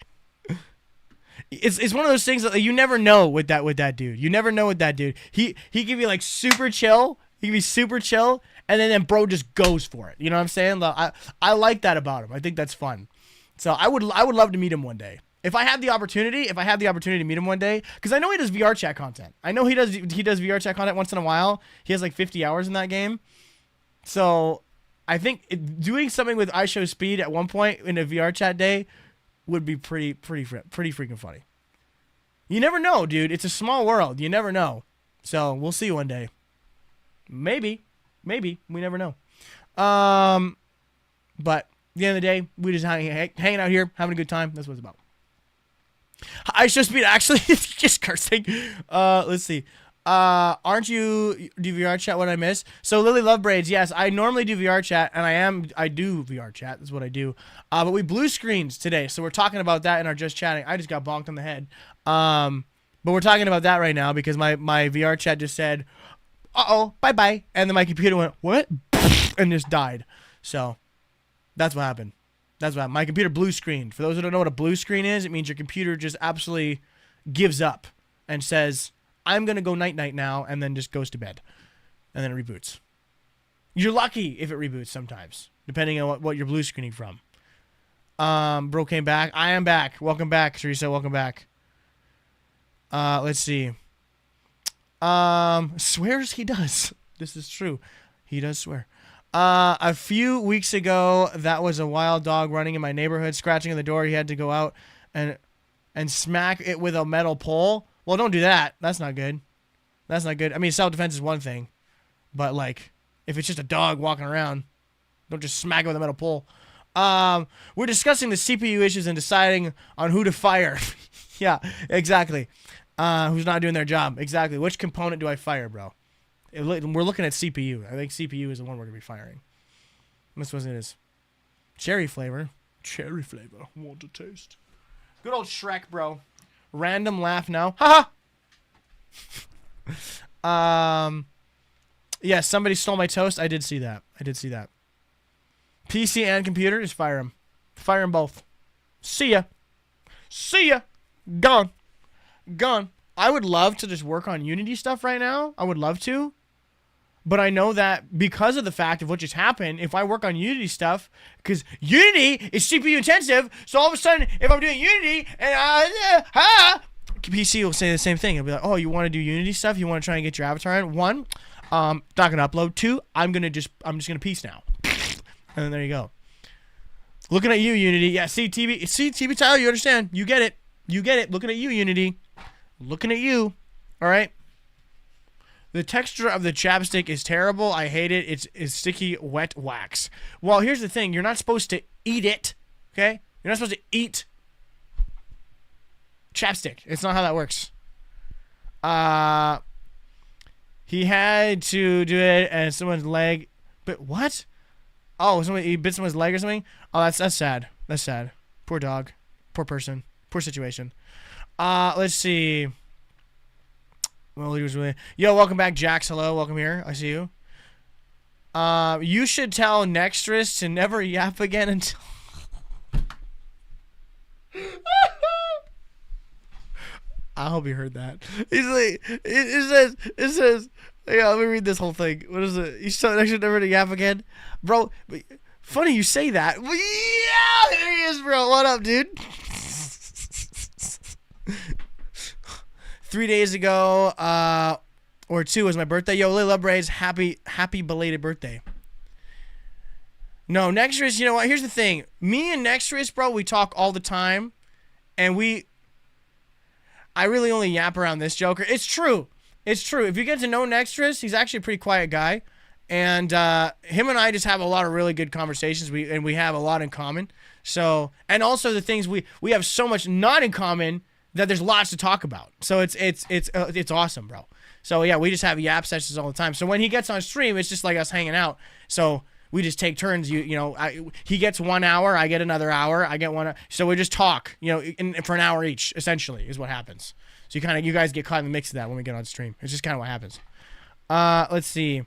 S1: it's one of those things that you never know with that dude. You never know with that dude. He can be like super chill. He can be super chill, and then bro just goes for it. You know what I'm saying? I like that about him. I think that's fun. So I would love to meet him one day. If I had the opportunity to meet him one day, because I know he does VR chat content. I know he does VR chat content once in a while. He has like 50 hours in that game. So I think doing something with iShowSpeed at one point in a VR chat day would be pretty freaking funny. You never know, dude. It's a small world. You never know. So we'll see one day. Maybe. We never know. But at the end of the day, we just hanging out here, having a good time. That's what it's about. iShowSpeed actually just cursing. Let's see. Aren't you do VR chat? What I miss? So Lily Love Braids. Yes, I normally do VR chat, and I do VR chat. That's what I do. But we blue screens today, so we're talking about that in our just chatting. I just got bonked on the head. But we're talking about that right now because my VR chat just said, "Uh-oh, bye-bye," and then my computer went, "What?" and just died. So that's what happened. My computer blue screened. For those who don't know what a blue screen is, it means your computer just absolutely gives up and says, I'm going to go night-night now, and then just goes to bed. And then it reboots. You're lucky if it reboots sometimes, depending on what you're blue screening from. Bro came back. I am back. Welcome back, Teresa. Welcome back. Let's see. Swears he does. This is true. He does swear. A few weeks ago, that was a wild dog running in my neighborhood, scratching at the door. He had to go out and smack it with a metal pole. Well, don't do that. That's not good. I mean, self-defense is one thing, but like, if it's just a dog walking around, don't just smack it with a metal pole. We're discussing the CPU issues and deciding on who to fire. Yeah, exactly. Who's not doing their job? Exactly. Which component do I fire, bro? We're looking at CPU. I think CPU is the one we're gonna be firing. This was it is. Cherry flavor. Want to taste? Good old Shrek, bro. Random laugh now. Ha ha. Yeah, somebody stole my toast. I did see that. PC and computer, just fire them. Fire them both. See ya. Gone. I would love to just work on Unity stuff right now. I would love to. But I know that because of the fact of what just happened, if I work on Unity stuff, because Unity is CPU intensive, so all of a sudden, if I'm doing Unity, and PC will say the same thing. It'll be like, oh, you want to do Unity stuff? You want to try and get your avatar in? 1, not going to upload. 2, I'm just going to piece now. And then there you go. Looking at you, Unity. Yeah, see, TB Tyler, you understand. You get it. Looking at you, Unity. Looking at you. All right? The texture of the chapstick is terrible. I hate it. It's sticky, wet wax. Well, here's the thing. You're not supposed to eat it, okay? You're not supposed to eat Chapstick. It's not how that works. He had to do it and someone's leg. But what? Oh, he bit someone's leg or something? Oh, that's sad. That's sad. Poor dog. Poor person. Poor situation. Let's see. Well, yo, welcome back, Jax. Hello, welcome here. I see you. You should tell Nextress to never yap again until. I hope you heard that. He's like, it says, yeah, let me read this whole thing. What is it? You should tell Nextress never to yap again, bro. Funny you say that. Yeah, there he is, bro. What up, dude? 3 days ago, or 2 was my birthday. Yo, Lil Braves, happy belated birthday. No, Nextress, you know what? Here's the thing. Me and Nextress, bro, we talk all the time, and I really only yap around this Joker. It's true. It's true. If you get to know Nextress, he's actually a pretty quiet guy, and him and I just have a lot of really good conversations. We have a lot in common. So, and also the things we have so much not in common that there's lots to talk about. So it's awesome, bro. So yeah, we just have yap sessions all the time. So when he gets on stream, it's just like us hanging out. So we just take turns. He gets 1 hour, I get another hour, I get 1 hour. So we just talk, for an hour each. Essentially, is what happens. So you guys get caught in the mix of that when we get on stream. It's just kind of what happens. Let's see.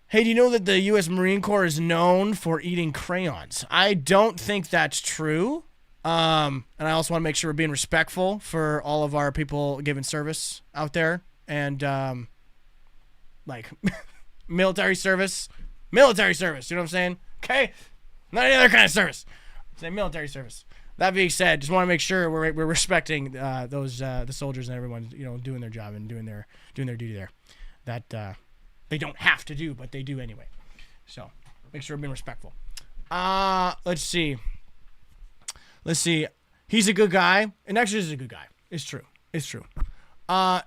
S1: Hey, do you know that the U.S. Marine Corps is known for eating crayons? I don't think that's true. And I also want to make sure we're being respectful for all of our people giving service out there. And, military service. Military service, you know what I'm saying? Okay? Not any other kind of service. Say military service. That being said, just want to make sure we're respecting the soldiers and everyone, doing their job and doing their duty there. That they don't have to do, but they do anyway. So, make sure we're being respectful. Let's see. He's a good guy. And actually, he's a good guy. It's true. I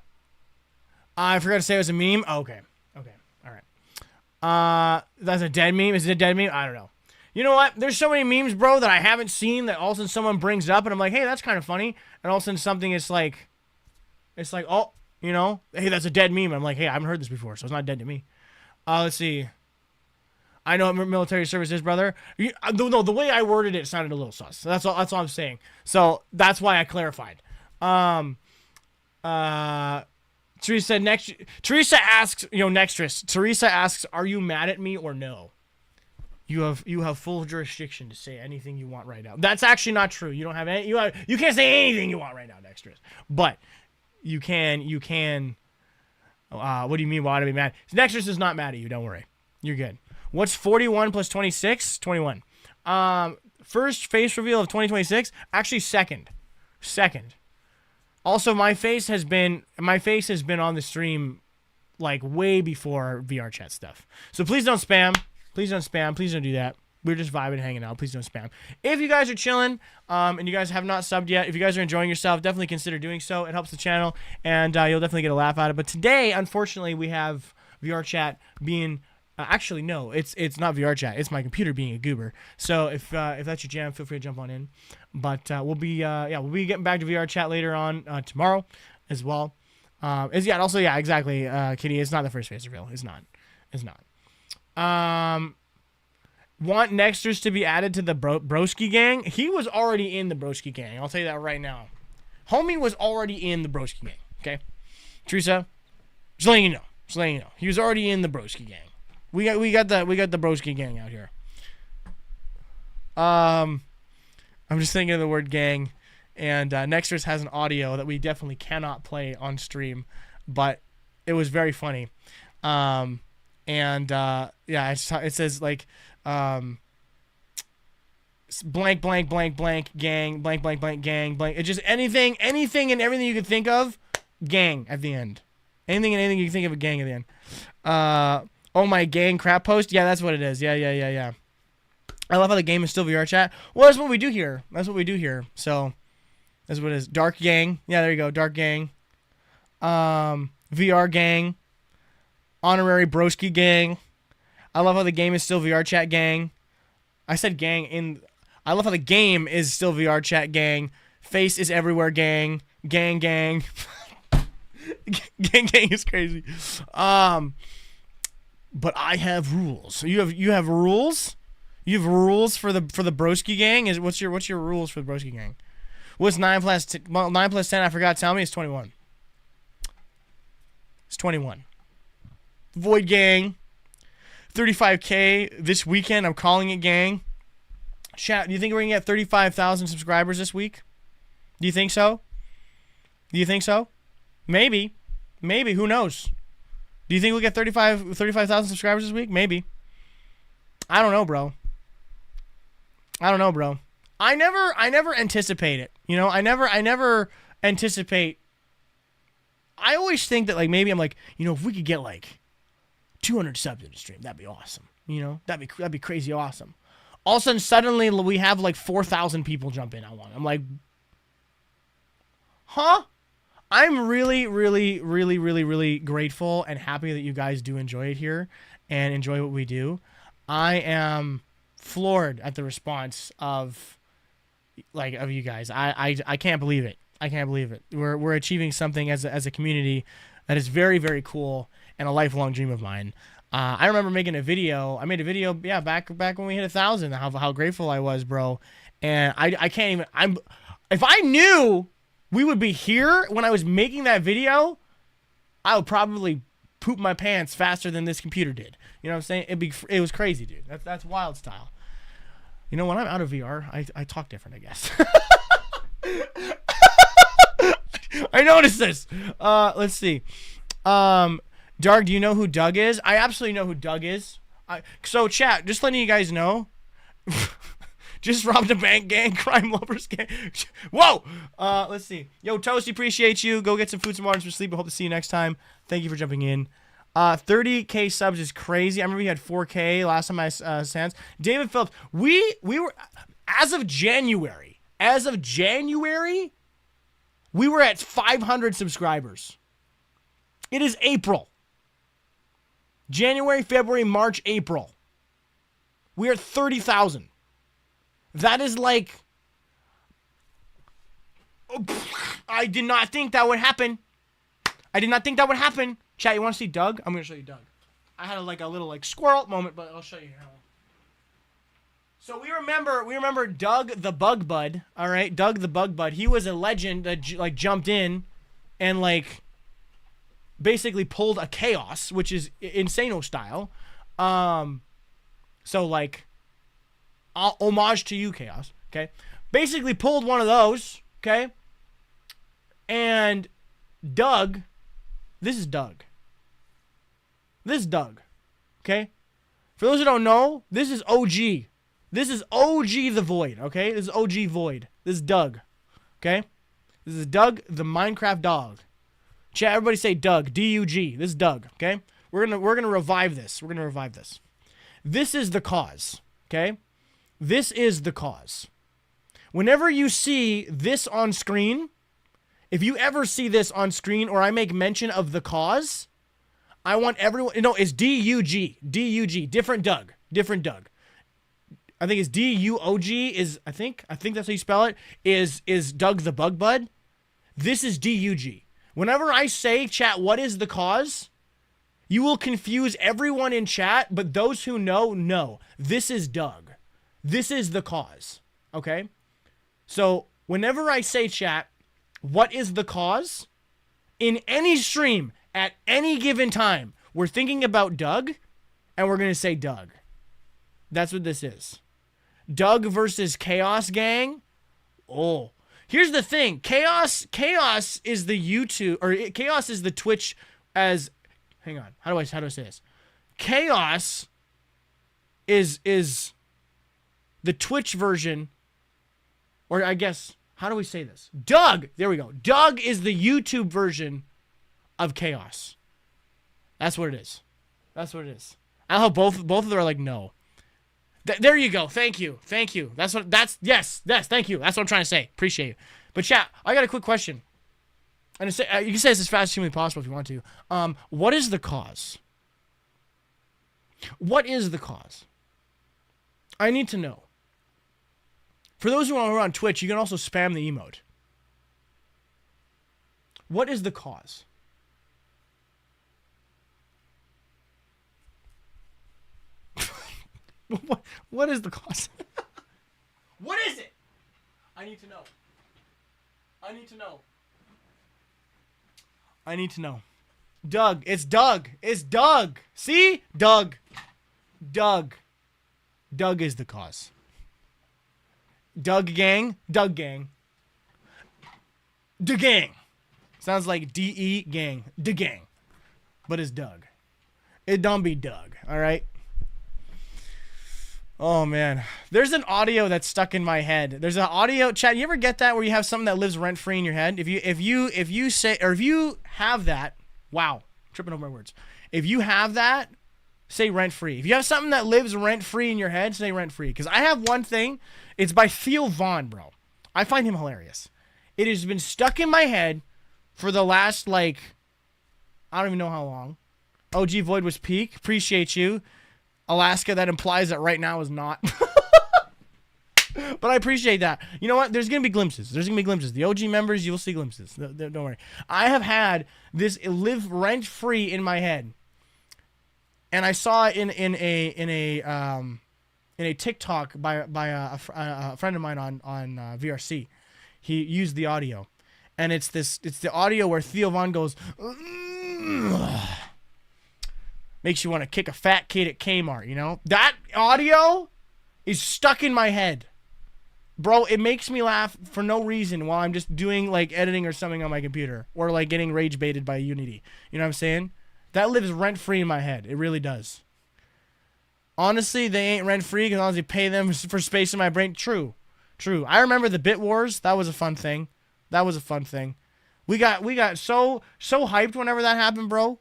S1: forgot to say it was a meme. Oh, okay. All right. That's a dead meme. Is it a dead meme? I don't know. You know what? There's so many memes, bro, that I haven't seen that all of a sudden someone brings up, and I'm like, hey, that's kind of funny. And all of a sudden something is like, oh, hey, that's a dead meme. I'm like, hey, I haven't heard this before, so it's not dead to me. Let's see. I know what military service is, brother. No, the way I worded it sounded a little sus. So that's all I'm saying. So that's why I clarified. Teresa asks, Nextress. Teresa asks, are you mad at me or no? You have full jurisdiction to say anything you want right now. That's actually not true. You don't have any. You can't say anything you want right now, Nextress. But you can. What do you mean? Why would I be mad? Nextress is not mad at you. Don't worry. You're good. What's 41 plus 26? 21. First face reveal of 2026. Actually, second. Also, my face has been on the stream like way before VR chat stuff. So please don't spam. Please don't do that. We're just vibing and hanging out. Please don't spam. If you guys are chilling, and you guys have not subbed yet, if you guys are enjoying yourself, definitely consider doing so. It helps the channel, and you'll definitely get a laugh out of it. But today, unfortunately, we have VR chat being... actually, no, it's not VR chat. It's my computer being a goober. So if that's your jam, feel free to jump on in. But we'll be getting back to VR chat later on tomorrow as well. Exactly, Kitty. It's not the first face reveal. It's not. Want Nextress to be added to the Broski gang? He was already in the Broski gang. I'll tell you that right now. Homie was already in the Broski gang. Okay, Teresa, just letting you know. He was already in the Broski gang. We got the Broski gang out here. I'm just thinking of the word gang, and Nextress has an audio that we definitely cannot play on stream, but it was very funny. It says like blank blank blank blank gang blank blank blank gang blank. It's just anything and everything you could think of, gang at the end. Anything and anything you can think of, a gang at the end. Oh, my gang crap post? Yeah, that's what it is. Yeah. I love how the game is still VR chat. Well, that's what we do here. So, that's what it is. Dark gang. Yeah, there you go. Dark gang. VR gang. Honorary Broski gang. I love how the game is still VR chat gang. I said gang in... I love how the game is still VR chat gang. Face is everywhere, gang. Gang, gang. Gang is crazy. But I have rules. So you have rules? You have rules for the broski gang? What's your rules for the broski gang? What's 9 plus 10? I forgot. Tell me. It's 21. It's 21. Void gang. 35K this weekend. I'm calling it, gang. Chat, do you think we're going to get 35,000 subscribers this week? Do you think so? Maybe. Who knows? Do you think we'll get 35,000 subscribers this week? Maybe. I don't know, bro. I never anticipate it. You know, I never anticipate. I always think that, like, maybe I'm like, you know, if we could get like 200 subs in the stream, that'd be awesome. You know, that'd be crazy awesome. All of a sudden, suddenly we have like 4,000 people jump in on one. I'm like, huh? I'm really grateful and happy that you guys do enjoy it here and enjoy what we do. I am floored at the response of you guys. I can't believe it. We're achieving something as a community that is very, very cool and a lifelong dream of mine. I remember making a video. I made a video, back when we hit 1,000. How grateful I was, bro. And I can't even. If I knew we would be here when I was making that video, I would probably poop my pants faster than this computer did. You know what I'm saying? It was crazy, dude. That's wild style. You know, when I'm out of VR, I talk different, I guess. I noticed this. Let's see. Dark, do you know who Doug is? I absolutely know who Doug is. So, chat, just letting you guys know. Just robbed a bank, gang. Crime lovers, gang. Whoa! Let's see. Yo, Toasty, appreciate you. Go get some food, some water, and some sleep. I hope to see you next time. Thank you for jumping in. 30K subs is crazy. I remember we had 4K last time I sans. David Phillips, we were, as of January, we were at 500 subscribers. It is April. January, February, March, April. We are 30,000. That is like, I did not think that would happen. Chat, you want to see Doug? I'm going to show you Doug. I had a little squirrel moment, but I'll show you here. So we remember Doug the Bug Bud, all right? Doug the Bug Bud. He was a legend that jumped in and basically pulled a chaos, which is Insano style. So homage to you, Chaos, okay? Basically pulled one of those, okay? And Doug, this is Doug, okay? For those who don't know, this is OG. This is OG the Void, okay? This is OG Void. This is Doug, okay? This is Doug the Minecraft dog. Chat, everybody say Doug, D-U-G. This is Doug, okay? We're gonna revive this. This is the cause, okay? This is the cause. Whenever you see this on screen, if you ever see this on screen or I make mention of the cause, I want everyone, it's D-U-G, different Doug. I think it's D-U-O-G I think that's how you spell it, is Doug the Bug Bud. This is D-U-G. Whenever I say, chat, what is the cause? You will confuse everyone in chat, but those who know. This is Doug. This is the cause, okay? So whenever I say, chat, what is the cause? In any stream, at any given time, we're thinking about Doug, and we're going to say Doug. That's what this is. Doug versus Chaos Gang. Oh, here's the thing. Chaos is the YouTube, or Chaos is the Twitch as, hang on, how do I say this? Chaos is the Twitch version, or I guess, how do we say this? Doug, there we go. Doug is the YouTube version of Chaos. That's what it is. I hope both of them are like, no. There you go. Thank you. Yes, thank you. That's what I'm trying to say. Appreciate you. But chat, I got a quick question. And you can say this as fast as humanly possible if you want to. What is the cause? What is the cause? I need to know. For those who are on Twitch, you can also spam the emote. What is the cause? What is the cause? What is it? I need to know. I need to know. I need to know. Doug. It's Doug. It's Doug. See? Doug. Doug. Doug is the cause. Doug gang. Doug gang. The gang. Sounds like D-E gang. The gang. But it's Doug. It don't be Doug. All right? Oh, man. There's an audio that's stuck in my head. There's an audio chat. You ever get that where you have something that lives rent-free in your head? If you say, or if you have that, wow, tripping over my words. If you have that, say rent-free. If you have something that lives rent-free in your head, say rent-free. Because I have one thing. It's by Theo Vaughn, bro. I find him hilarious. It has been stuck in my head for the last, like, I don't even know how long. OG Void was peak. Appreciate you. Alaska, that implies that right now is not. But I appreciate that. You know what? There's going to be glimpses. There's going to be glimpses. The OG members, you'll see glimpses. Don't worry. I have had this live rent-free in my head. And I saw it in a TikTok by a friend of mine on VRC. He used the audio. And it's the audio where Theo Vaughn goes, makes you want to kick a fat kid at Kmart, you know? That audio is stuck in my head. Bro, it makes me laugh for no reason while I'm just doing, like, editing or something on my computer. Or, like, getting rage baited by Unity. You know what I'm saying? That lives rent-free in my head. It really does. Honestly, they ain't rent-free as long as you pay them for space in my brain. True. True. I remember the Bit Wars. That was a fun thing. That was a fun thing. We got so hyped whenever that happened, bro.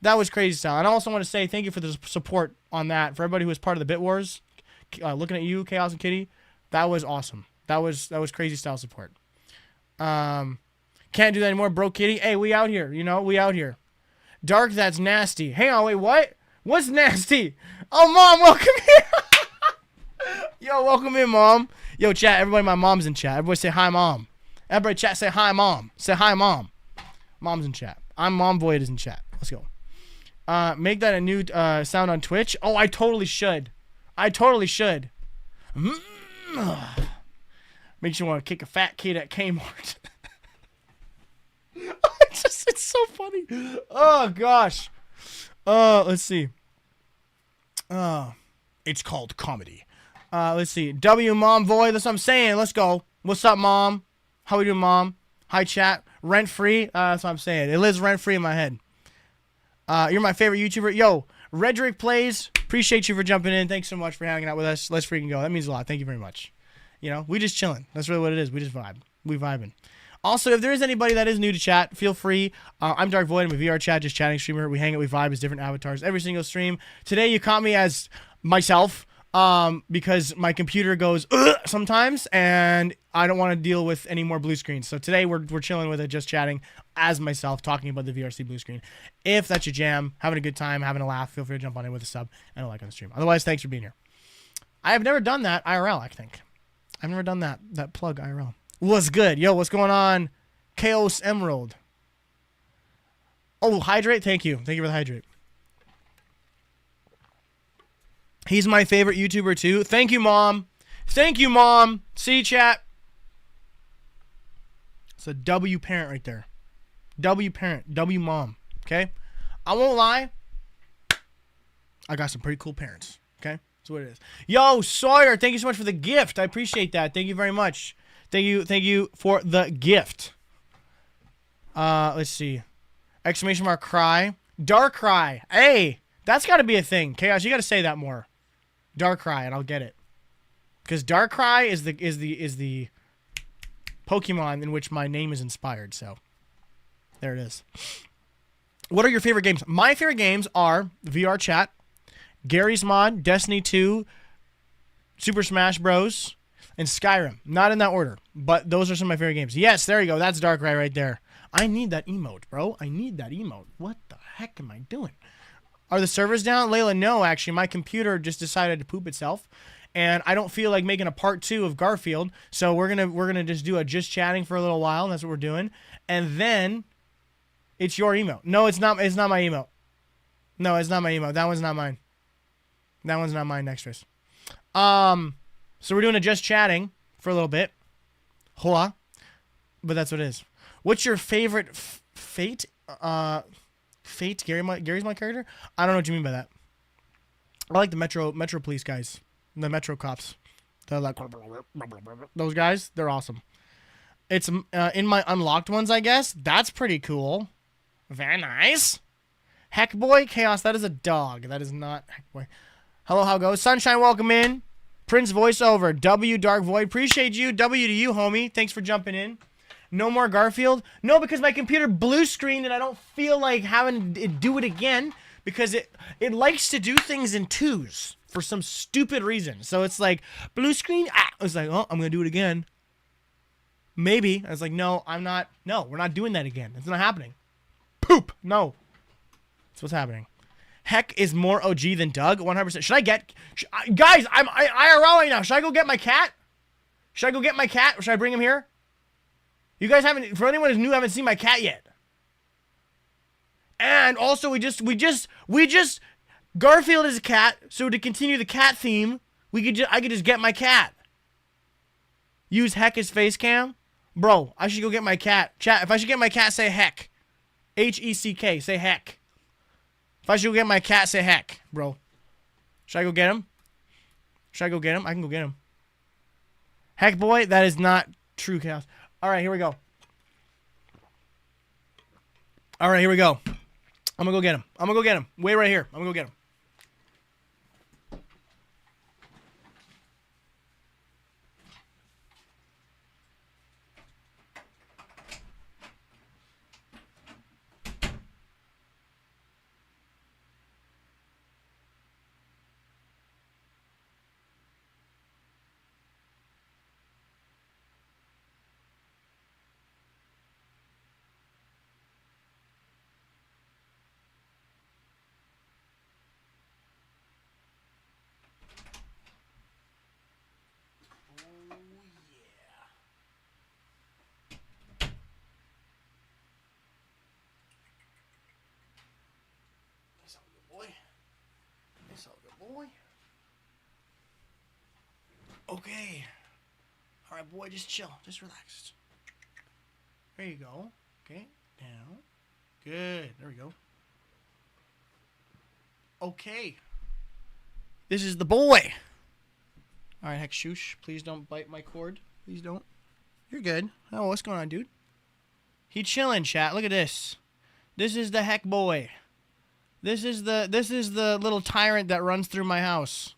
S1: That was crazy style. And I also want to say thank you for the support on that. For everybody who was part of the Bit Wars, looking at you, Chaos and Kitty, that was awesome. That was crazy style support. Can't do that anymore, bro, Kitty. Hey, we out here. You know, we out here. Dark, that's nasty. Hang on, wait, what? What's nasty? Oh, Mom, welcome here. Yo, welcome in, Mom. Yo, chat, everybody, my mom's in chat. Everybody say hi, Mom. Everybody chat, say hi, Mom. Say hi, Mom. Mom's in chat. I'm Mom Void is in chat. Let's go. Make that a new sound on Twitch. Oh, I totally should. I totally should. Makes you want to kick a fat kid at Kmart. It's so funny. Oh, gosh. Let's see. It's called comedy. Let's see. W Mom Void. That's what I'm saying. Let's go. What's up, Mom? How we doing, Mom? Hi, chat. Rent free. That's what I'm saying. It lives rent free in my head. You're my favorite YouTuber. Yo, Redrick Plays. Appreciate you for jumping in. Thanks so much for hanging out with us. Let's freaking go. That means a lot. Thank you very much. You know, we just chilling. That's really what it is. We just vibe. We vibing. Also, if there is anybody that is new to chat, feel free. I'm Dark Void. I'm a VR chat, just chatting streamer. We hang out, we vibe as different avatars every single stream. Today, you caught me as myself because my computer goes sometimes, and I don't want to deal with any more blue screens. So today, we're chilling with it, just chatting as myself, talking about the VRC blue screen. If that's your jam, having a good time, having a laugh, feel free to jump on in with a sub and a like on the stream. Otherwise, thanks for being here. I have never done that IRL, I think. I've never done that plug IRL. What's good? Yo, what's going on? Chaos Emerald. Oh, hydrate? Thank you. Thank you for the hydrate. He's my favorite YouTuber, too. Thank you, Mom. Thank you, Mom. See, chat? It's a W parent right there. W parent. W mom. Okay? I won't lie. I got some pretty cool parents. Okay? That's what it is. Yo, Sawyer, thank you so much for the gift. I appreciate that. Thank you very much. Thank you for the gift. Let's see. Exclamation mark cry. Dark cry. Hey, that's got to be a thing. Chaos, you got to say that more. Dark cry, and I'll get it. Because Dark cry is the Pokemon in which my name is inspired. So there it is. What are your favorite games? My favorite games are VR Chat, Gary's Mod, Destiny 2, Super Smash Bros., and Skyrim. Not in that order, but those are some of my favorite games. Yes, there you go. That's Darkrai right there. I need that emote, bro. I need that emote. What the heck am I doing? Are the servers down? Layla, no, actually. My computer just decided to poop itself, and I don't feel like making a part 2 of Garfield, so we're gonna just do a just chatting for a little while, and that's what we're doing. And then It's your emote. No, it's not. It's not my emote. No, it's not my emote. That one's not mine. That one's not mine, Dexterous. So we're doing a just chatting for a little bit. Hola. But that's what it is. What's your favorite Fate? Fate? Gary's my character? I don't know what you mean by that. I like the Metro Police guys. The Metro cops. They're like, those guys, they're awesome. It's in my unlocked ones, I guess. That's pretty cool. Very nice. Heck Boy Chaos, that is a dog. That is not Heck Boy. Hello, how goes? Sunshine, welcome in. Prince voiceover. W Dark Void. Appreciate you. W to you, homie. Thanks for jumping in. No more Garfield. No, because my computer blue screened and I don't feel like having it do it again because it likes to do things in twos for some stupid reason. So it's like blue screen. I was like, oh, I'm gonna do it again. Maybe. I was like, no, I'm not. No, we're not doing that again. It's not happening. Poop. No. That's what's happening. Heck is more OG than Doug. 100%. Should I get... guys, I'm IRL right now. Should I go get my cat? Should I go get my cat? Or should I bring him here? You guys haven't... For anyone who's new, haven't seen my cat yet. And also, we just... Garfield is a cat. So to continue the cat theme, I could just get my cat. Use Heck as face cam. Bro, I should go get my cat. Chat, if I should get my cat, say Heck. H-E-C-K. Say Heck. If I should go get my cat, say Heck, bro. Should I go get him? Should I go get him? I can go get him. Heck Boy, that is not true chaos. All right, here we go. All right, here we go. I'm going to go get him. I'm going to go get him. Wait right here. I'm going to go get him. Boy. Okay. All right, boy, just chill. Just relax. There you go. Okay, down. Good. There we go. Okay. This is the boy. All right, Heck Shoosh, please don't bite my cord. Please don't. You're good. Oh, what's going on, dude? He chilling, chat. Look at this. This is the Heck Boy. This is the little tyrant that runs through my house.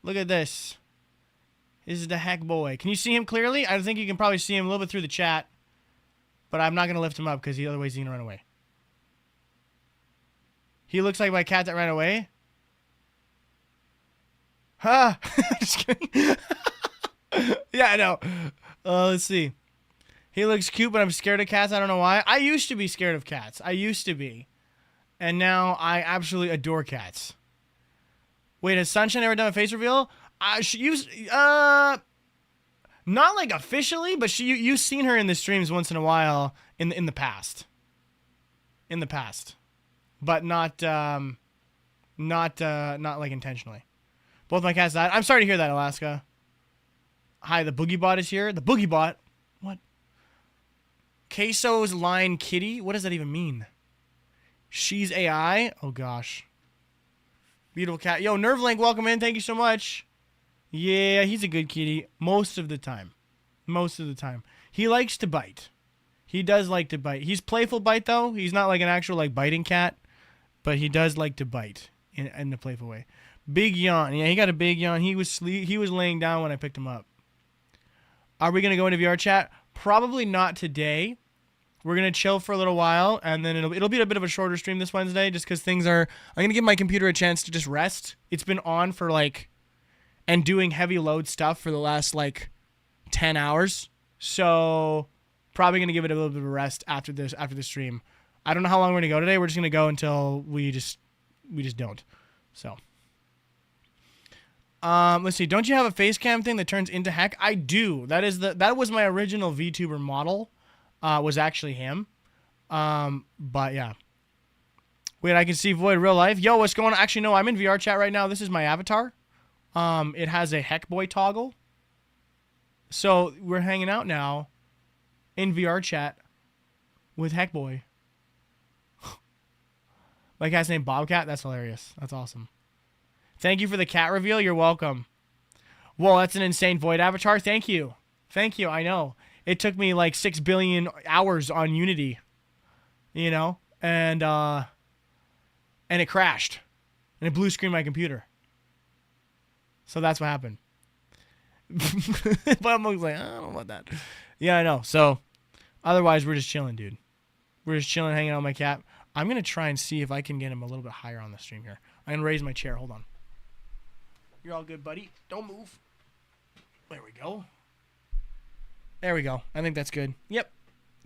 S1: Look at this. This is the Heck Boy. Can you see him clearly? I think you can probably see him a little bit through the chat. But I'm not going to lift him up because otherwise he's going to run away. He looks like my cat that ran away. Ha! Just kidding. Yeah, I know. Let's see. He looks cute, but I'm scared of cats. I don't know why. I used to be scared of cats. I used to be. And now I absolutely adore cats. Wait, has Sunshine ever done a face reveal? Not like officially, but you've seen her in the streams once in a while in the past. In the past, but not like intentionally. Both my cats died. I'm sorry to hear that, Alaska. Hi, the Boogie Bot is here. The Boogie Bot. What? Queso's line kitty. What does that even mean? She's AI? Oh, gosh. Beautiful cat. Yo, Nervelink, welcome in. Thank you so much. Yeah, he's a good kitty. Most of the time. Most of the time. He likes to bite. He does like to bite. He's playful bite, though. He's not like an actual, like, biting cat. But he does like to bite in a playful way. Big yawn. Yeah, he got a big yawn. He was laying down when I picked him up. Are we going to go into VR chat? Probably not today. We're going to chill for a little while, and then it'll be a bit of a shorter stream this Wednesday just because things are... I'm going to give my computer a chance to just rest. It's been on for, like... and doing heavy load stuff for the last, like, 10 hours. So, probably going to give it a little bit of a rest after the stream. I don't know how long we're going to go today. We're just going to go until we just don't. So... let's see. Don't you have a face cam thing that turns into Heck? I do. That was my original VTuber model. Was actually him. But yeah. Wait, I can see Void in real life. Yo, what's going on? Actually, no, I'm in VR chat right now. This is my avatar. It has a Heck Boy toggle. So we're hanging out now in VR chat with Heck Boy. My cat's named Bobcat. That's hilarious. That's awesome. Thank you for the cat reveal. You're welcome. Whoa, that's an insane Void avatar. Thank you. Thank you. I know. It took me like 6 billion hours on Unity. You know? And it crashed. And it blue screened my computer. So that's what happened. But I'm always like, I don't know about that. Yeah, I know. So, otherwise, we're just chilling, dude. We're just chilling, hanging out with my cat. I'm going to try and see if I can get him a little bit higher on the stream here. I'm going to raise my chair. Hold on. You're all good, buddy. Don't move. There we go. There we go. I think that's good. Yep.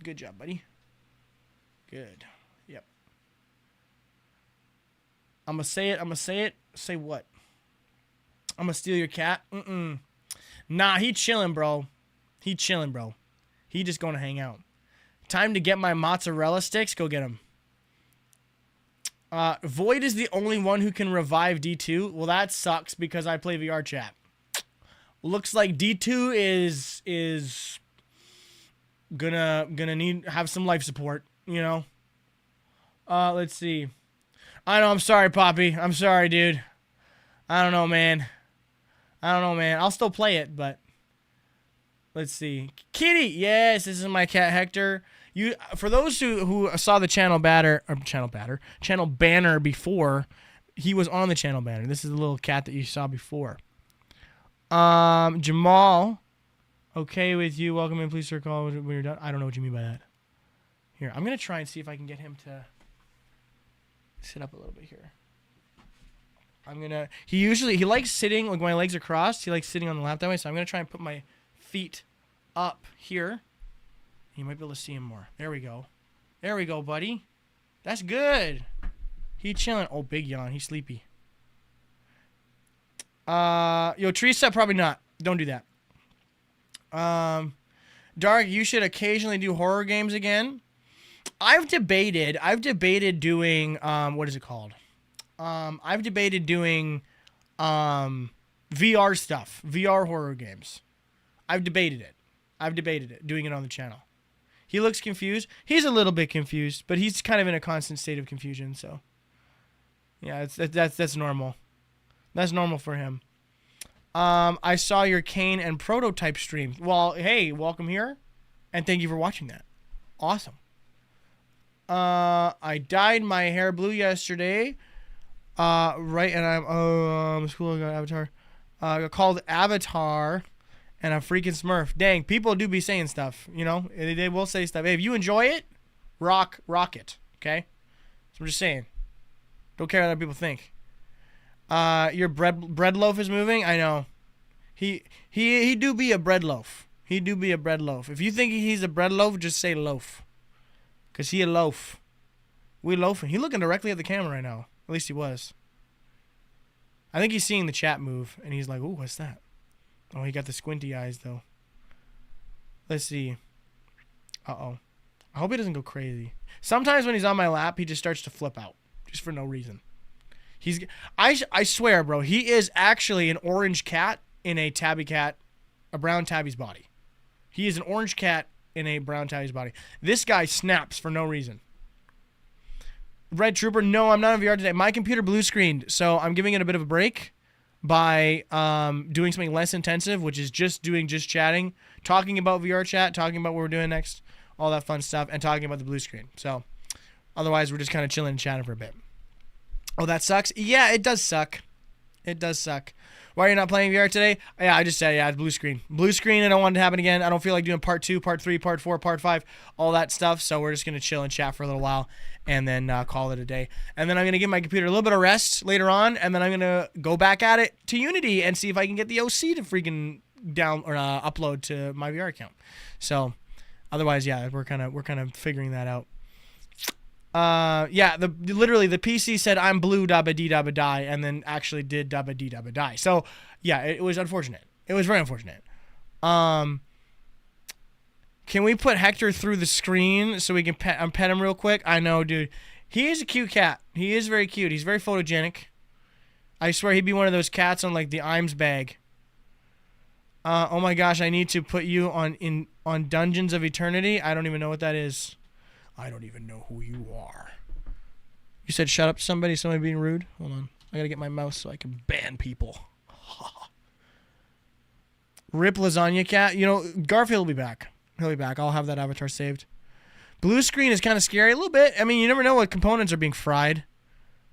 S1: Good job, buddy. Good. Yep. I'm going to say it. I'm going to say it. Say what? I'm going to steal your cat. Nah, he chilling, bro. He chilling, bro. He just going to hang out. Time to get my mozzarella sticks. Go get them. Void is the only one who can revive D2. Well, that sucks because I play VR chat. Looks like D2 is gonna have some life support, you know. Let's see. I know, I'm sorry, Poppy. I'm sorry, dude. I don't know, man. I'll still play it, but let's see. Kitty, yes, this is my cat Hector. For those who saw the channel banner before, he was on the channel banner. This is the little cat that you saw before. Jamal, okay with you. Welcome in. Please circle when you're done. I don't know what you mean by that. Here, I'm gonna try and see if I can get him to sit up a little bit here. He likes sitting, like when my legs are crossed, he likes sitting on the lap that way, so I'm going to try and put my feet up here. You might be able to see him more. There we go. There we go, buddy. That's good. He chilling. Oh, big yawn. He's sleepy. Yo, Teresa, probably not. Don't do that. Dark, you should occasionally do horror games again. I've debated doing, what is it called? I've debated doing VR stuff, VR horror games. I've debated it, doing it on the channel. He looks confused. He's a little bit confused, but he's kind of in a constant state of confusion, so. Yeah, that's normal. That's normal for him. I saw your Kane and Prototype stream. Well, hey, welcome here, and thank you for watching that. Awesome. I dyed my hair blue yesterday. Right, and I'm school got Avatar. Called Avatar, and a freaking Smurf. Dang, people do be saying stuff, you know. They will say stuff. Hey, if you enjoy it, rock it. Okay, so I'm just saying. Don't care what other people think. Your bread loaf is moving. I know. He do be a bread loaf. He do be a bread loaf. If you think he's a bread loaf, just say loaf. Cause he a loaf. We loafing. He looking directly at the camera right now. At least he was. I think he's seeing the chat move, and he's like, "Ooh, what's that?" Oh, he got the squinty eyes though. Let's see. Uh-oh. I hope he doesn't go crazy. Sometimes when he's on my lap, he just starts to flip out, just for no reason. I swear, bro, he is actually an orange cat in a brown tabby's body. He is an orange cat in a brown tabby's body. This guy snaps for no reason. Red Trooper, no, I'm not on VR today. My computer blue screened, so I'm giving it a bit of a break by doing something less intensive, which is just chatting, talking about VR chat, talking about what we're doing next, all that fun stuff, and talking about the blue screen. So otherwise, we're just kind of chilling and chatting for a bit. Oh, that sucks? Yeah, it does suck. It does suck. Why are you not playing VR today? Yeah, I just said, yeah, it's blue screen. Blue screen, I don't want it to happen again. I don't feel like doing part 2, part 3, part 4, part 5, all that stuff. So we're just going to chill and chat for a little while and then call it a day. And then I'm going to give my computer a little bit of rest later on. And then I'm going to go back at it to Unity and see if I can get the OC to freaking upload to my VR account. So otherwise, yeah, we're kind of figuring that out. Yeah, literally the PC said I'm blue dabba dee dabba die and then actually did dabba dee dabba die. So yeah, it was unfortunate. It was very unfortunate. Can we put Hector through the screen so we can pet him real quick? I know, dude. He is a cute cat. He is very cute. He's very photogenic. I swear he'd be one of those cats on like the Imes bag. Oh my gosh, I need to put you on Dungeons of Eternity. I don't even know what that is. I don't even know who you are. You said shut up to somebody? Somebody being rude? Hold on. I gotta get my mouse so I can ban people. Rip Lasagna Cat. You know, Garfield will be back. He'll be back. I'll have that avatar saved. Blue screen is kind of scary a little bit. I mean, you never know what components are being fried.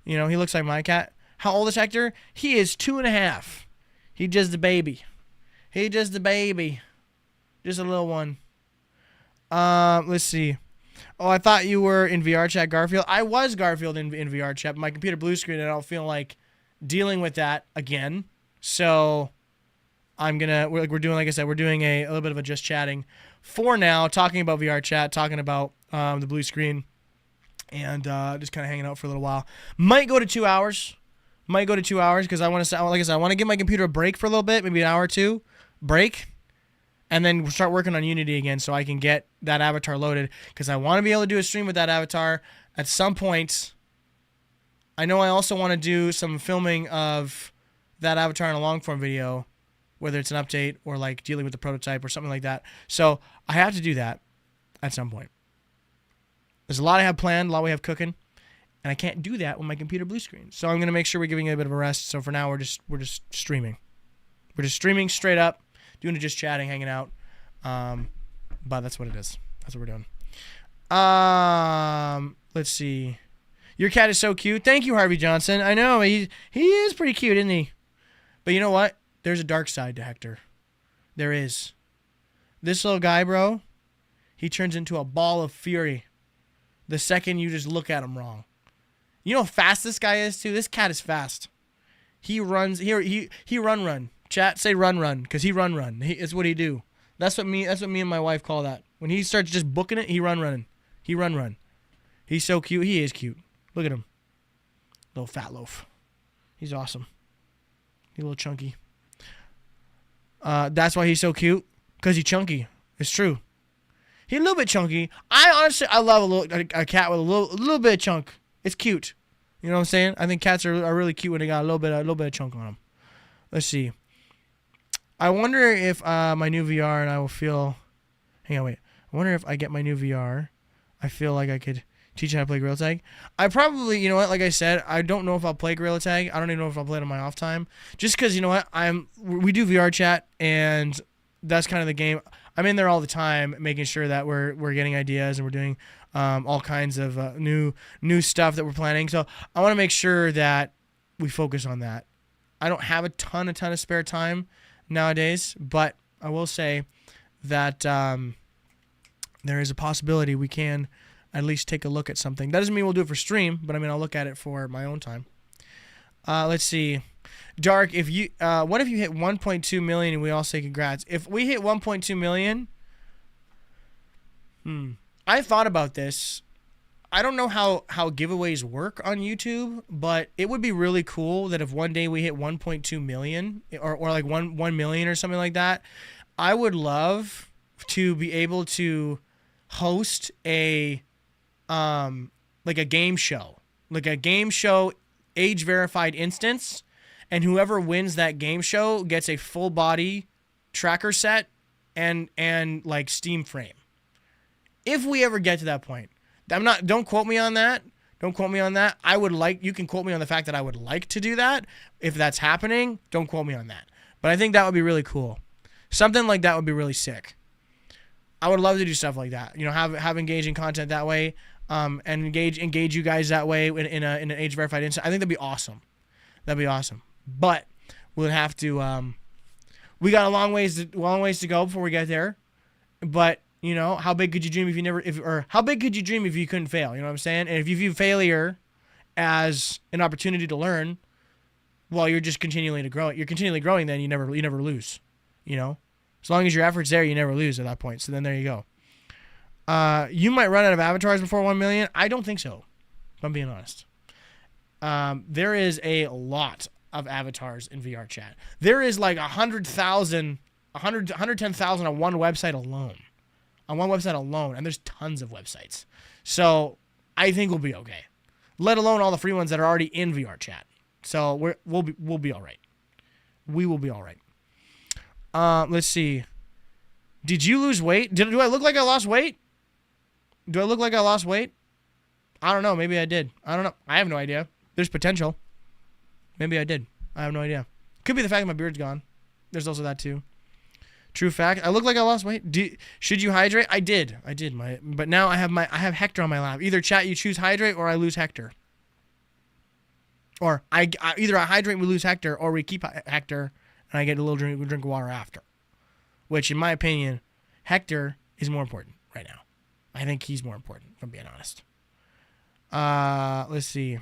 S1: You know, he looks like my cat. How old is Hector? He is 2.5. He just a baby. He just a baby. Just a little one. Let's see. Oh, I thought you were in VR chat, Garfield. I was Garfield in VR chat. My computer blue screen, and I don't feel like dealing with that again. So we're doing, like I said, we're doing a little bit of a just chatting for now, talking about VR chat, talking about the blue screen, and just kind of hanging out for a little while. Might go to 2 hours. Because I want to, like I said, I want to give my computer a break for a little bit, maybe an hour or two break, and then we'll start working on Unity again so I can get that avatar loaded, because I want to be able to do a stream with that avatar at some point. I know I also want to do some filming of that avatar in a long form video, whether it's an update or like dealing with the prototype or something like that. So I have to do that at some point. There's a lot I have planned, a lot we have cooking, and I can't do that with my computer blue screen. So I'm going to make sure we're giving it a bit of a rest. So for now, we're just streaming. We're just streaming straight up, doing it, just chatting, hanging out. But that's what it is. That's what we're doing. Let's see. Your cat is so cute. Thank you, Harvey Johnson. I know he is pretty cute, isn't he? But you know what? There's a dark side to Hector. There is. This little guy, bro, he turns into a ball of fury the second you just look at him wrong. You know how fast this guy is, too? This cat is fast. He runs. He run. Chat, say run, because he run. It's what he do. That's what me and my wife call that. When he starts just booking it, he run. He run. He's so cute. He is cute. Look at him. Little fat loaf. He's awesome. He's a little chunky. That's why he's so cute, because he's chunky. It's true. He's a little bit chunky. I love a cat with a little bit of chunk. It's cute. You know what I'm saying? I think cats are really cute when they got a little bit of chunk on them. Let's see. I wonder if my new VR and I will feel... Hang on, wait. I wonder if I get my new VR, I feel like I could teach how to play Gorilla Tag. I probably, you know what, like I said, I don't know if I'll play Gorilla Tag. I don't even know if I'll play it on my off time. Just because, you know what, we do VR chat, and that's kind of the game. I'm in there all the time making sure that we're getting ideas, and we're doing all kinds of new stuff that we're planning. So I want to make sure that we focus on that. I don't have a ton of spare time nowadays, but I will say that there is a possibility we can at least take a look at something. That doesn't mean we'll do it for stream, but I mean I'll look at it for my own time. Let's see. Dark, if you what if you hit 1.2 million and we all say congrats? If we hit 1.2 million, I thought about this. I don't know how giveaways work on YouTube, but it would be really cool that if one day we hit 1.2 million or like 1 million or something like that, I would love to be able to host a like a game show age verified instance, and whoever wins that game show gets a full body tracker set and like Steam frame. If we ever get to that point. Don't quote me on that. Don't quote me on that. You can quote me on the fact that I would like to do that. If that's happening, don't quote me on that. But I think that would be really cool. Something like that would be really sick. I would love to do stuff like that. You know, have engaging content that way, and engage you guys that way in an age verified instant. I think that'd be awesome. That'd be awesome. But we'll have to. We got a long ways to go before we get there. But you know, how big could you dream how big could you dream if you couldn't fail? You know what I'm saying? And if you view failure as an opportunity to learn, well, you're just continually to grow. You're continually growing. Then you never lose. You know, as long as your effort's there, you never lose at that point. So then there you go. You might run out of avatars before 1 million. I don't think so, if I'm being honest. There is a lot of avatars in VR chat. There is like 110,000 on one website alone. on one website alone, and there's tons of websites. So I think we'll be okay. Let alone all the free ones that are already in VR chat. So we'll be all right. We will be all right. Let's see. Did you lose weight? Do I look like I lost weight? Do I look like I lost weight? I don't know. Maybe I did. I don't know. I have no idea. There's potential. Maybe I did. I have no idea. Could be the fact that my beard's gone. There's also that too. True fact. I look like I lost weight. Should you hydrate? I did. But now I have Hector on my lap. Either chat, you choose hydrate, or I lose Hector. Or either I hydrate and we lose Hector, or we keep Hector and I get a little drink of water after. Which, in my opinion, Hector is more important right now. I think he's more important, if I'm being honest. Let's see.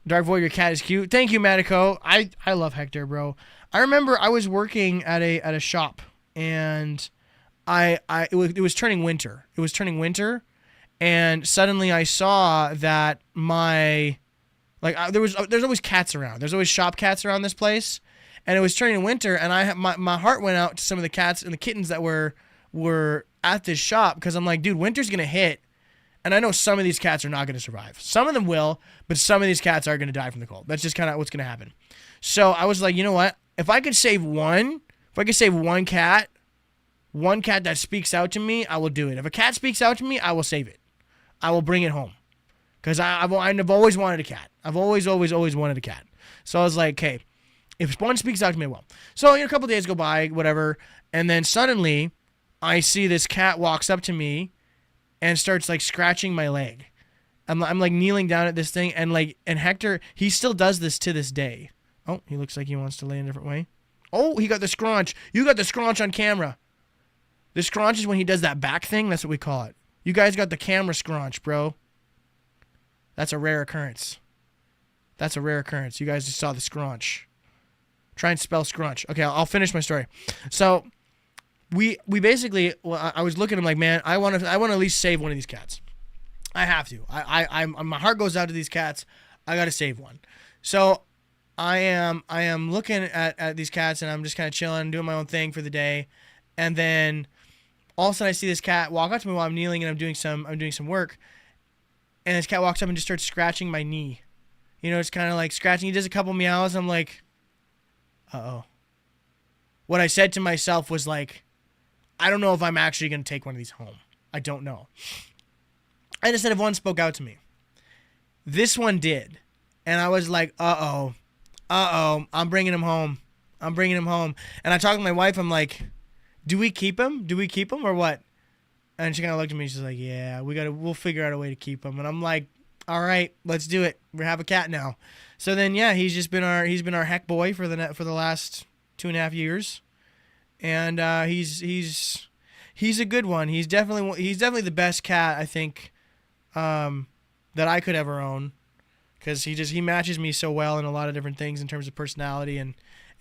S1: Dark Void, your cat is cute. Thank you, Matico. I love Hector, bro. I remember I was working at a shop, and it was turning winter. It was turning winter, and suddenly I saw that there's always cats around. There's always shop cats around this place, and it was turning winter, and my heart went out to some of the cats and the kittens that were at this shop, because I'm like, dude, winter's gonna hit. And I know some of these cats are not going to survive. Some of them will, but some of these cats are going to die from the cold. That's just kind of what's going to happen. So I was like, you know what? If I could save one cat that speaks out to me, I will do it. If a cat speaks out to me, I will save it. I will bring it home. Because I've always wanted a cat. I've always wanted a cat. So I was like, okay, if one speaks out to me, I will. So a couple days go by, whatever, and then suddenly I see this cat walks up to me and starts like scratching my leg. I'm like kneeling down at this thing, and Hector, he still does this to this day. Oh, he looks like he wants to lay in a different way. Oh, he got the scrunch. You got the scrunch on camera. The scrunch is when he does that back thing. That's what we call it. You guys got the camera scrunch, bro. That's a rare occurrence. You guys just saw the scrunch. Try and spell scrunch. Okay, I'll finish my story. So we basically, I was looking at him like, man, I want to at least save one of these cats. I have to. My heart goes out to these cats. I got to save one. So I am looking at these cats, and I'm just kind of chilling, doing my own thing for the day. And then all of a sudden I see this cat walk up to me while I'm kneeling and I'm doing some work. And this cat walks up and just starts scratching my knee. You know, it's kind of like scratching. He does a couple meows. I'm like, uh-oh. What I said to myself was like, I don't know if I'm actually going to take one of these home. I don't know. I just said if one spoke out to me. This one did. And I was like, uh-oh. I'm bringing him home. And I talked to my wife. I'm like, do we keep him? Or what? And she kind of looked at me. She's like, yeah, we'll figure out a way to keep him. And I'm like, all right, let's do it. We have a cat now. So then, yeah, he's been our heck boy for the last 2.5 years. And he's a good one. He's definitely the best cat, I think, that I could ever own, because he matches me so well in a lot of different things in terms of personality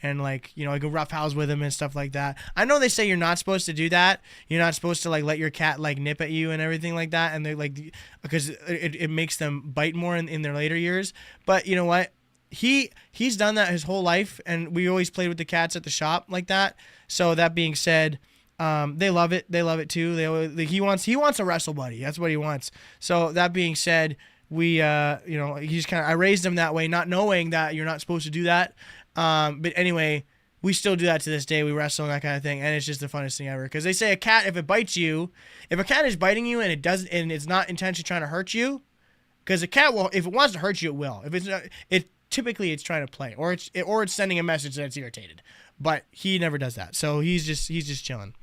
S1: and like, you know, I go roughhouse with him and stuff like that. I know they say you're not supposed to do that. You're not supposed to like let your cat like nip at you and everything like that, and they're like, because it makes them bite more in their later years. But you know what? He's done that his whole life, and we always played with the cats at the shop like that. So that being said, they love it. They love it too. He wants a wrestle buddy. That's what he wants. So that being said, we I raised him that way, not knowing that you're not supposed to do that. But anyway, we still do that to this day. We wrestle and that kind of thing, and it's just the funnest thing ever. Because they say a cat, if it bites you, if a cat is biting you and it's not intentionally trying to hurt you, because a cat will, if it wants to hurt you, it will. If it's not, typically it's trying to play, or it's sending a message that it's irritated. But he never does that, so he's just chilling.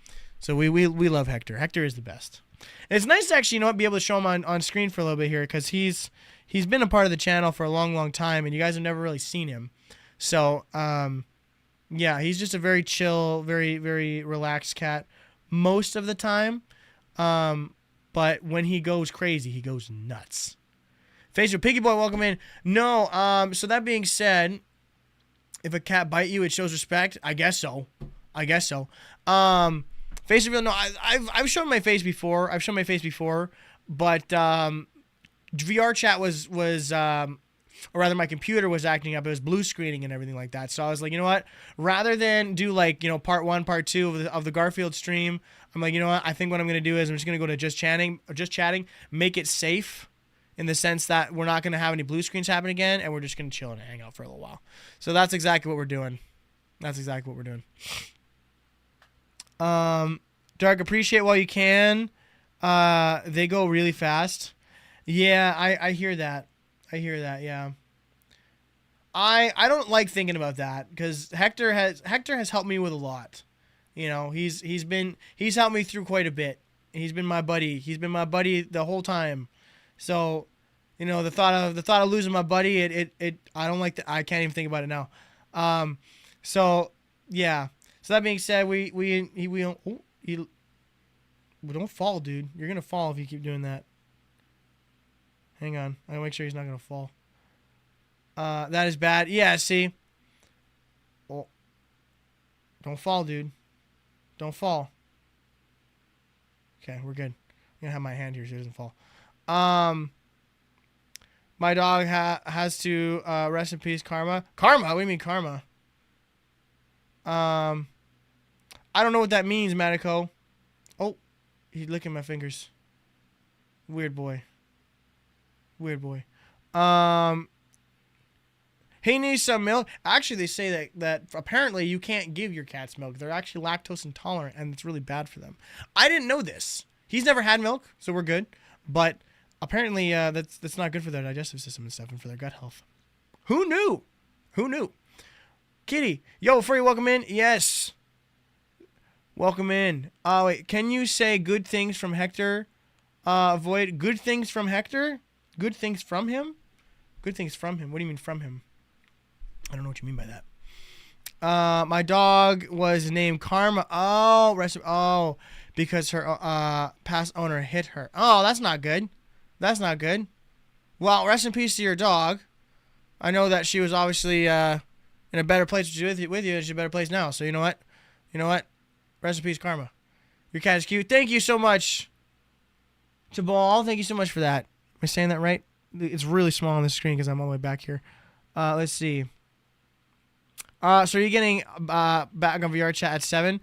S1: So we love Hector. Hector is the best. And it's nice to actually, be able to show him on screen for a little bit here, because he's been a part of the channel for a long time, and you guys have never really seen him. So, yeah, he's just a very chill, very, very relaxed cat most of the time. But when he goes crazy, he goes nuts. Facebook Piggy Boy, welcome in. No, so that being said, if a cat bite you, it shows respect. I guess so. Face reveal, no, I've shown my face before. But VR chat was or rather my computer was acting up. It was blue screening and everything like that. So I was like, you know what? Rather than do like, part 1, part 2 of the Garfield stream, I'm like, you know what? I think what I'm going to do is I'm just going to go to just chatting, make it safe in the sense that we're not going to have any blue screens happen again, and we're just going to chill and hang out for a little while. So that's exactly what we're doing. Dark, appreciate while you can. They go really fast. Yeah, I hear that. Yeah. I don't like thinking about that because Hector has helped me with a lot. He's helped me through quite a bit. He's been my buddy. The whole time. So, the thought of losing my buddy, I don't like that. I can't even think about it now. So yeah. So that being said, we don't fall, dude. You're gonna fall if you keep doing that. Hang on, I gotta make sure he's not gonna fall. That is bad. Yeah, see. Oh, don't fall, dude. Don't fall. Okay, we're good. I'm gonna have my hand here so he doesn't fall. My dog has to rest in peace, Karma. Karma? What do you mean, Karma? I don't know what that means, Matico. Oh, he's licking my fingers. Weird boy. He needs some milk. Actually, they say that apparently you can't give your cats milk. They're actually lactose intolerant, and it's really bad for them. I didn't know this. He's never had milk, so we're good. But apparently, that's not good for their digestive system and stuff, and for their gut health. Who knew? Kitty, yo, before you welcome in, yes. Welcome in. Wait, can you say good things from Hector? Void, good things from Hector? Good things from him? Good things from him. What do you mean from him? I don't know what you mean by that. My dog was named Karma. Oh, because her past owner hit her. Oh, that's not good. Well, rest in peace to your dog. I know that she was obviously in a better place with you. She's in a better place now. So you know what? Rest in peace, Karma. Your cat is cute. Thank you so much, Jabal. Thank you so much for that. Am I saying that right? It's really small on the screen because I'm all the way back here. Let's see. So you're getting back on VR chat at 7.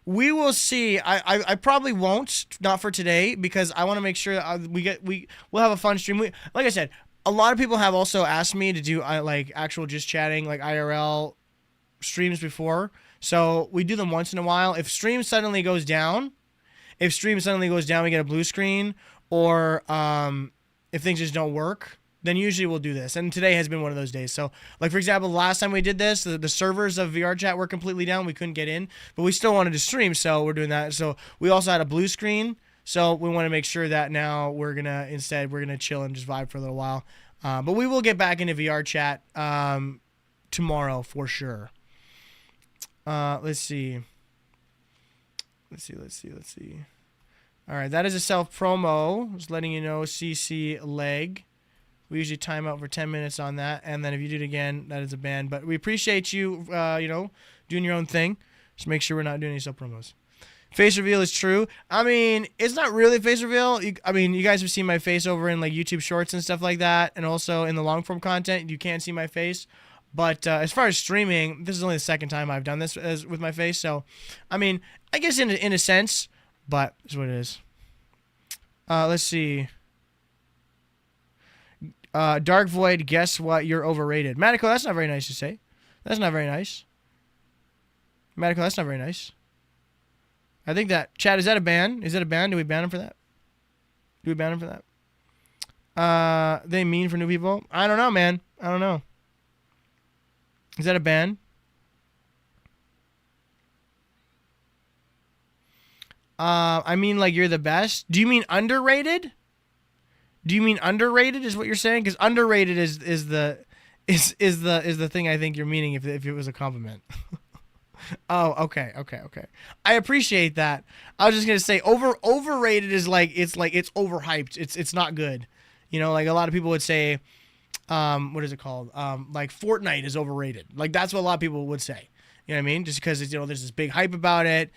S1: We will see. I probably won't, not for today, because I want to make sure we'll have a fun stream. Like I said, a lot of people have also asked me to do like actual just chatting, like IRL streams before. So we do them once in a while. If stream suddenly goes down, we get a blue screen, or if things just don't work, then usually we'll do this. And today has been one of those days. So, like, for example, the last time we did this, the servers of VR chat were completely down. We couldn't get in, but we still wanted to stream, so we're doing that. So we also had a blue screen. So we want to make sure that now we're going to chill and just vibe for a little while. But we will get back into VR chat tomorrow for sure. Let's see. All right, that is a self-promo. Just letting you know, CC leg. We usually time out for 10 minutes on that, and then if you do it again, that is a ban. But we appreciate you, doing your own thing. Just make sure we're not doing any self-promos. Face reveal is true. I mean, it's not really face reveal. You guys have seen my face over in like YouTube Shorts and stuff like that, and also in the long-form content, you can't see my face. But as far as streaming, this is only the second time I've done this with my face. So, I mean, I guess in a sense, but it's what it is. Let's see. Dark Void, guess what? You're overrated. Matico, that's not very nice to say. That's not very nice. Matico, that's not very nice. I think that... Chad, is that a ban? Is that a ban? Do we ban him for that? They mean for new people? I don't know, man. I don't know. Is that a ban? I mean, like, you're the best. Do you mean underrated? Is what you're saying? Because underrated is the thing I think you're meaning if it was a compliment. Oh, okay. I appreciate that. I was just gonna say overrated is like it's overhyped. It's not good. Like a lot of people would say, what is it called? Like Fortnite is overrated. Like that's what a lot of people would say. You know what I mean? Just because it's, there's this big hype about it.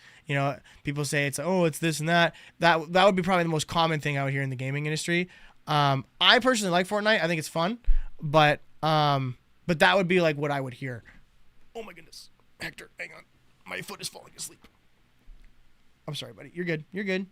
S1: People say it's this and that. That would be probably the most common thing I would hear in the gaming industry. I personally like Fortnite. I think it's fun. But that would be like what I would hear. Oh my goodness, Hector, hang on, my foot is falling asleep. I'm sorry, buddy. You're good. You're good.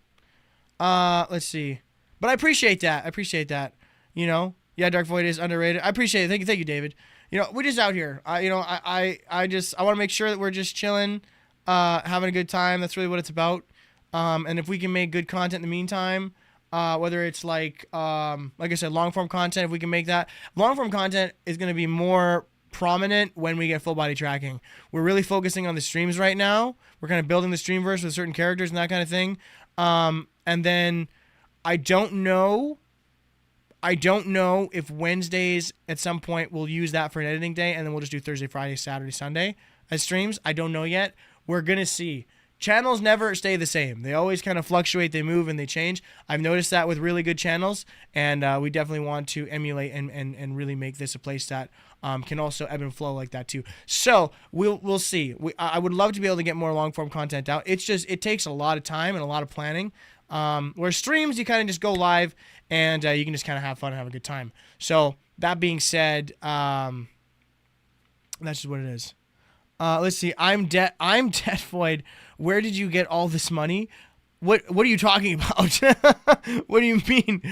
S1: Let's see. But I appreciate that. You know, yeah, Dark Void is underrated. I appreciate it. Thank you, David. You know, we're just out here. I want to make sure that we're just chilling, having a good time. That's really what it's about. And if we can make good content in the meantime, whether it's like I said, long form content, if we can make that, long form content is going to be more prominent when we get full body tracking. We're really focusing on the streams right now. We're kind of building the streamverse with certain characters and that kind of thing. And then I don't know if Wednesdays at some point we'll use that for an editing day, and then we'll just do Thursday, Friday, Saturday, Sunday as streams. I don't know yet. We're going to see. Channels never stay the same. They always kind of fluctuate, they move, and they change. I've noticed that with really good channels, and we definitely want to emulate and really make this a place that can also ebb and flow like that too. So we'll see. I would love to be able to get more long-form content out. It's just, it takes a lot of time and a lot of planning. Where streams, you kind of just go live, and you can just kind of have fun and have a good time. So that being said, that's just what it is. Let's see. I'm Debt Void. Where did you get all this money? What are you talking about? What do you mean?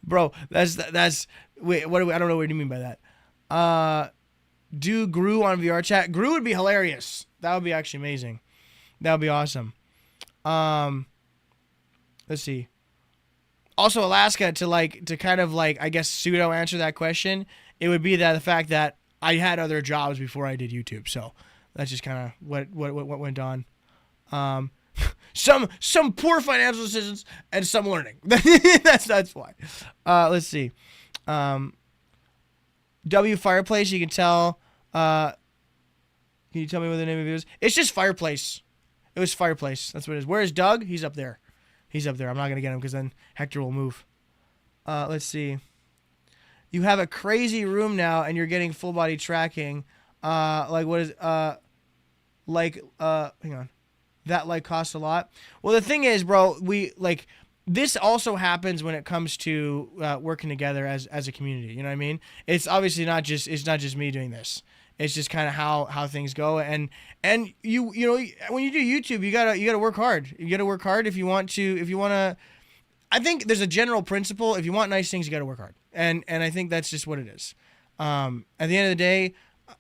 S1: Bro, that's wait, what do I don't know what you mean by that. Do Gru on VR chat. Gru would be hilarious. That would be actually amazing. That would be awesome. Let's see. Also, Alaska, to kind of I guess pseudo answer that question, it would be that the fact that I had other jobs before I did YouTube, so that's just kind of what went on. Some poor financial decisions and some learning. that's why. Let's see. W Fireplace. You can tell. Can you tell me what the name of it is? It's just Fireplace. It was Fireplace. That's what it is. Where is Doug? He's up there. He's up there. I'm not gonna get him because then Hector will move. Let's see. You have a crazy room now, and you're getting full body tracking. What is hang on. That costs a lot. Well, the thing is, bro, this also happens when it comes to working together as a community. You know what I mean? It's obviously not just me doing this. It's just kind of how things go. And you know when you do YouTube, you gotta work hard. You gotta work hard if you want to. I think there's a general principle. If you want nice things, you gotta work hard. And I think that's just what it is. At the end of the day,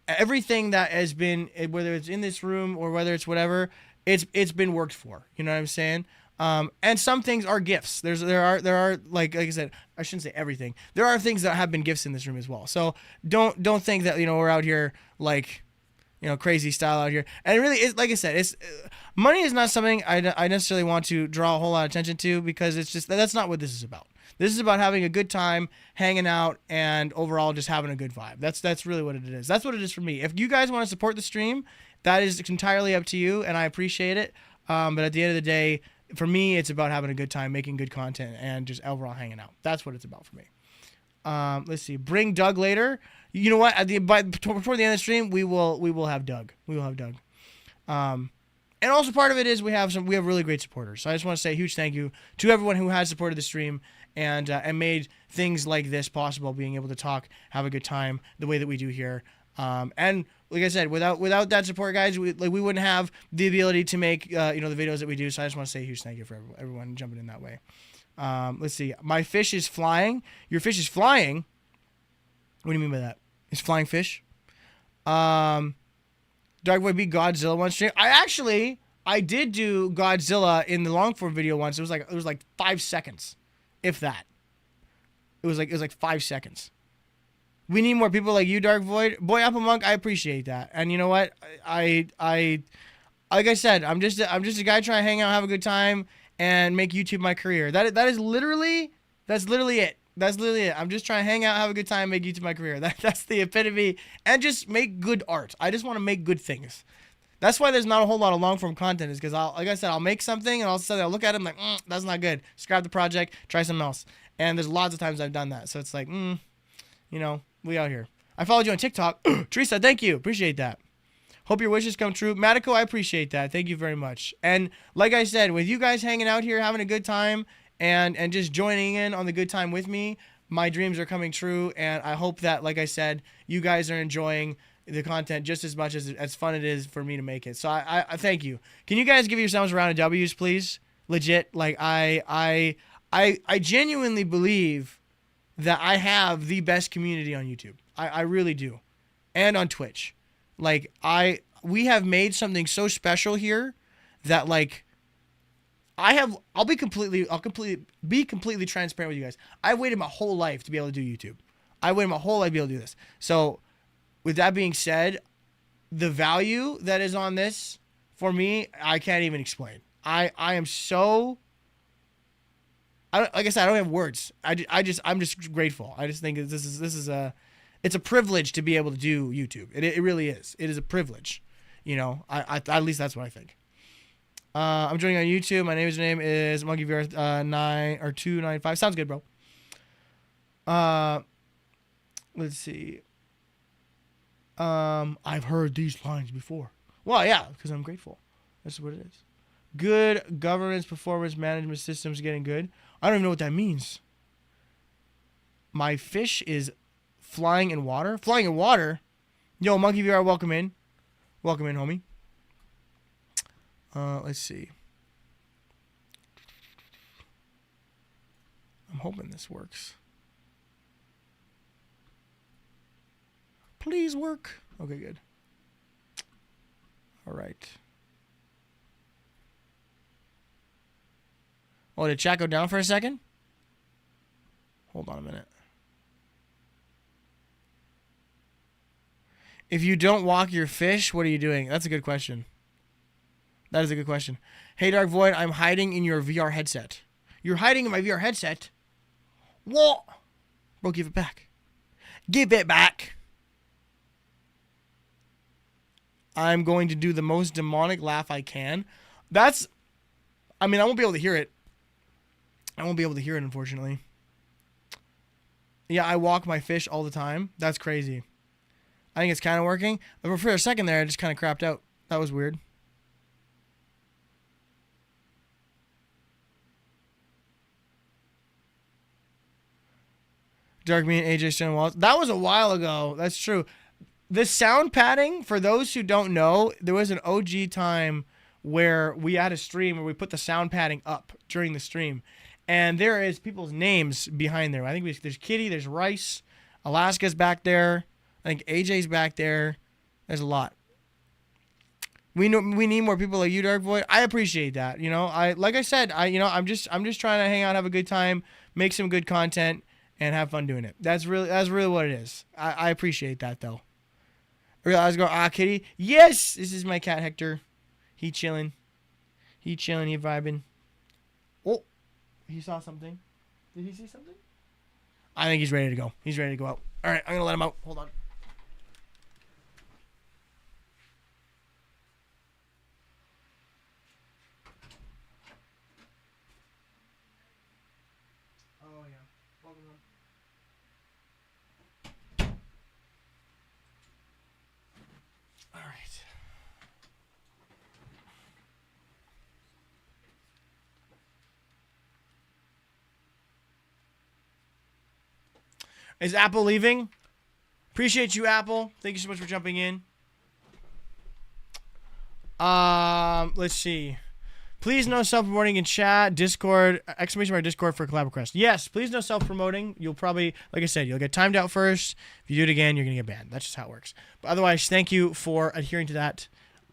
S1: everything that has been, whether it's in this room or whether it's whatever, it's been worked for. You know what I'm saying? And some things are gifts. There are like I said, I shouldn't say everything. There are things that have been gifts in this room as well. So don't think that we're out here crazy style out here. And really, it's like I said, it's money is not something I necessarily want to draw a whole lot of attention to, because it's just that's not what this is about. This is about having a good time, hanging out, and overall just having a good vibe. That's really what it is. That's what it is for me. If you guys want to support the stream, that is entirely up to you, and I appreciate it. But at the end of the day, for me, it's about having a good time, making good content, and just overall hanging out. That's what it's about for me. Let's see. Bring Doug later. You know what? Before the end of the stream, we will have Doug. We will have Doug. And also part of it is we have really great supporters. So I just want to say a huge thank you to everyone who has supported the stream and made things like this possible, being able to talk, have a good time the way that we do here. And like I said, without that support, guys, we wouldn't have the ability to make the videos that we do. So I just want to say a huge thank you for everyone jumping in that way. Let's see. My fish is flying. Your fish is flying. What do you mean by that? Is flying fish? Dark Boy beat Godzilla one stream. I did do Godzilla in the long form video once. It was like 5 seconds, if that. It was like 5 seconds. We need more people like you, Dark Void. Boy Apple Monk, I appreciate that. And you know what? I like I said, I'm just a guy trying to hang out, have a good time, and make YouTube my career. That's literally it. That's literally it. I'm just trying to hang out, have a good time, make YouTube my career. That's the epitome, and just make good art. I just want to make good things. That's why there's not a whole lot of long form content, is because I'll make something and I'll look at it and I'm like, that's not good. Scrap the project, try something else. And there's lots of times I've done that. So it's like, we out here. I followed you on TikTok. Teresa, thank you. Appreciate that. Hope your wishes come true. Matico, I appreciate that. Thank you very much. And like I said, with you guys hanging out here, having a good time, and just joining in on the good time with me, my dreams are coming true, and I hope that, like I said, you guys are enjoying the content just as much as fun it is for me to make it. So I thank you. Can you guys give yourselves a round of W's, please? Legit, like I genuinely believe that I have the best community on YouTube. I really do, and on Twitch. Like we have made something so special here that like I'll be completely transparent with you guys. I waited my whole life to be able to do YouTube. I waited my whole life to be able to do this. So with that being said, the value that is on this for me, I can't even explain. I am so, like I said, I don't have words. I'm just grateful. I just think it's a privilege to be able to do YouTube. It really is. It is a privilege. You know, at least that's what I think. I'm joining on YouTube. My name is MonkeyVR 295. Sounds good, bro. Let's see. I've heard these lines before. Well, yeah, because I'm grateful. That's what it is. Good governance, performance, management systems getting good. I don't even know what that means. My fish is flying in water. Flying in water? Yo, MonkeyVR, welcome in. Welcome in, homie. Let's see. I'm hoping this works. Please work. Okay, good. All right. Oh, did chat go down for a second? Hold on a minute. If you don't walk your fish, what are you doing? That's a good question. That is a good question. Hey, Dark Void, I'm hiding in your VR headset. You're hiding in my VR headset? What? Bro, give it back. Give it back. I'm going to do the most demonic laugh I can. I won't be able to hear it. Unfortunately. Yeah, I walk my fish all the time. That's crazy. I think it's kind of working. But for a second there, I just kind of crapped out. That was weird. Dark Me and AJ Stonewall. That was a while ago. That's true. The sound padding, for those who don't know, there was an OG time where we had a stream where we put the sound padding up during the stream. And there is people's names behind there. I think there's Kitty, there's Rice, Alaska's back there. I think AJ's back there. There's a lot. We need more people like you, Dark Void. I appreciate that. You know, like I said, I'm just trying to hang out, have a good time, make some good content, and have fun doing it. That's really what it is. I appreciate that though. I was going, Kitty. Yes, this is my cat Hector. He chilling. He vibing. Oh, he saw something. Did he see something? I think he's ready to go. He's ready to go out. All right, I'm gonna let him out. Hold on. Oh yeah. Welcome home. All right. Is Apple leaving? Appreciate you, Apple. Thank you so much for jumping in. Let's see. Please no self-promoting in chat, Discord, exclamation mark Discord for collab request. Yes, please no self-promoting. You'll probably, like I said, you'll get timed out first. If you do it again, you're going to get banned. That's just how it works. But otherwise, thank you for adhering to that.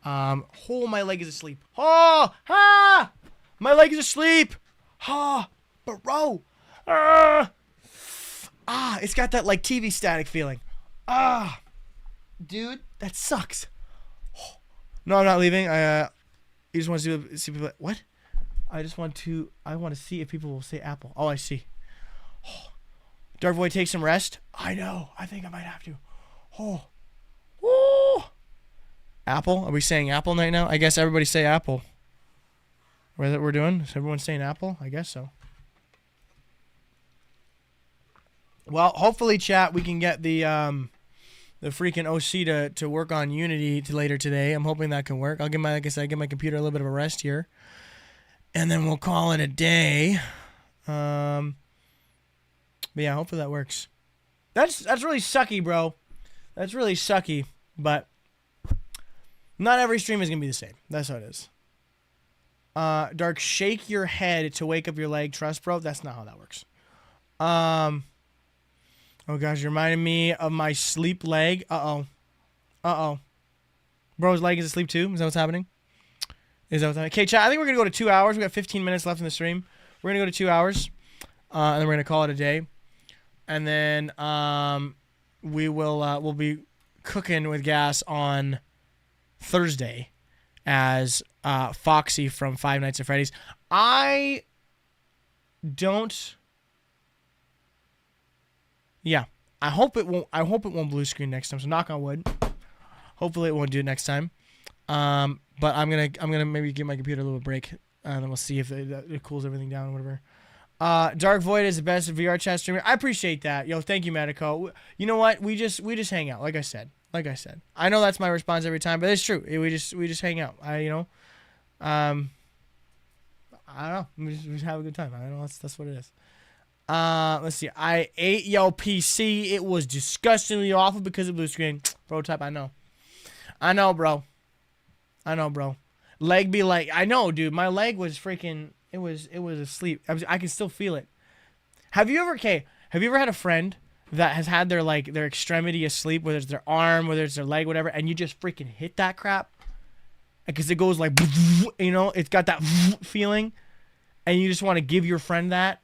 S1: Oh, my leg is asleep. Oh, ah, my leg is asleep. Ah, bro. It's got that like TV static feeling. Dude, that sucks. No, I'm not leaving. You just want to see people. What? I want to see if people will say Apple. Oh, I see. Dark Void, take some rest. I know. I think I might have to. Apple? Are we saying Apple right now? I guess everybody say Apple. What we're doing? Is everyone saying Apple? I guess so. Well, hopefully, chat, we can get the freaking OC to work on Unity later today. I'm hoping that can work. I'll give my computer a little bit of a rest here, and then we'll call it a day. But yeah, hopefully that works. That's really sucky, bro. That's really sucky, but not every stream is going to be the same. That's how it is. Dark, shake your head to wake up your leg. Trust, bro. That's not how that works. Oh, gosh. You're reminding me of my sleep leg. Uh-oh. Bro's leg is asleep, too. Is that what's happening? Okay, chat. I think we're going to go to 2 hours. We got 15 minutes left in the stream. We're going to go to 2 hours. And then we're going to call it a day. And then we'll be cooking with gas on Thursday as Foxy from Five Nights at Freddy's. I hope it won't blue screen next time. So knock on wood. Hopefully it won't do it next time. But I'm gonna maybe give my computer a little break, and then we'll see if it cools everything down or whatever. Dark Void is the best VR chat streamer. I appreciate that. Yo, thank you, Medico. You know what? We just hang out. Like I said. I know that's my response every time, but it's true. We just hang out. I don't know. We just have a good time. I don't know. That's what it is. Let's see. I ate yo PC. It was disgustingly awful because of blue screen. Prototype. I know, bro. Leg be like. I know, dude. My leg was freaking. It was asleep. I can still feel it. Have you ever had a friend that has had their extremity asleep, whether it's their arm, whether it's their leg, whatever, and you just freaking hit that crap? Because it goes like, it's got that feeling, and you just want to give your friend that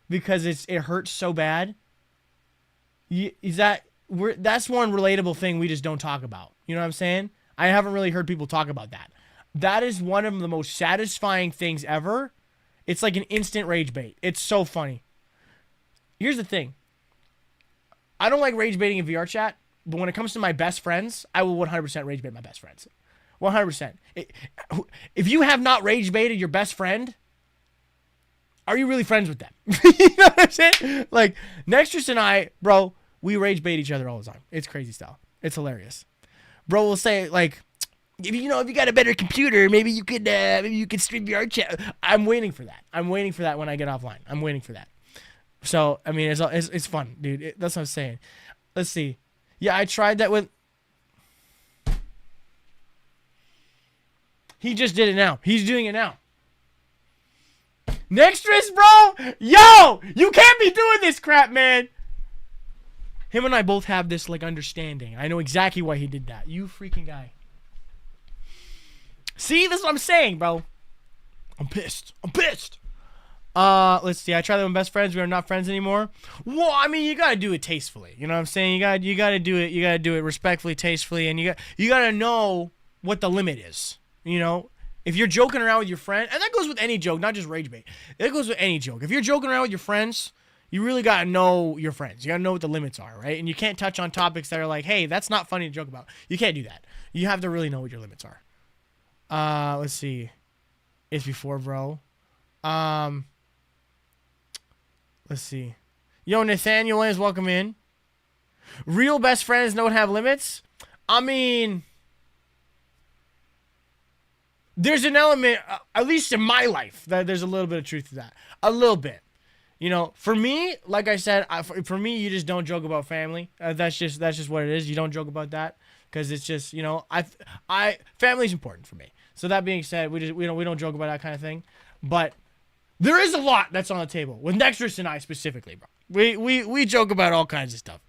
S1: because it hurts so bad. That's one relatable thing we just don't talk about. You know what I'm saying? I haven't really heard people talk about that. That is one of the most satisfying things ever. It's like an instant rage bait. It's so funny. Here's the thing. I don't like rage baiting in VR chat, but when it comes to my best friends, I will 100% rage bait my best friends. 100%. If you have not rage baited your best friend, are you really friends with them? You know what I'm saying? Like, Nextress and I, bro, we rage bait each other all the time. It's crazy style. It's hilarious. Bro will say, like, if you got a better computer, maybe you could stream VR chat. I'm waiting for that. I'm waiting for that when I get offline. I'm waiting for that. So, I mean, it's fun, dude. That's what I'm saying. Let's see. Yeah, I tried that with... He just did it now. He's doing it now. Nextress, bro! Yo! You can't be doing this crap, man! Him and I both have this, understanding. I know exactly why he did that. You freaking guy. See? That's what I'm saying, bro. I'm pissed. Let's see. I tried that with best friends. We are not friends anymore. Well, I mean, you gotta do it tastefully. You know what I'm saying? You gotta do it. You gotta do it respectfully, tastefully, and you gotta know what the limit is. You know, if you're joking around with your friend, and that goes with any joke, not just rage bait. It goes with any joke. If you're joking around with your friends, you really gotta know your friends. You gotta know what the limits are, right? And you can't touch on topics that are like, hey, that's not funny to joke about. You can't do that. You have to really know what your limits are. Let's see. It's before, bro. Let's see. Yo, Nathaniel Williams, welcome in. Real best friends don't have limits? I mean, there's an element, at least in my life, that there's a little bit of truth to that. A little bit. You know, for me, like I said, for me, you just don't joke about family. That's just what it is. You don't joke about that because it's just, family's important for me. So that being said, we don't joke about that kind of thing. But there is a lot that's on the table with Nextress and I specifically, bro. We joke about all kinds of stuff.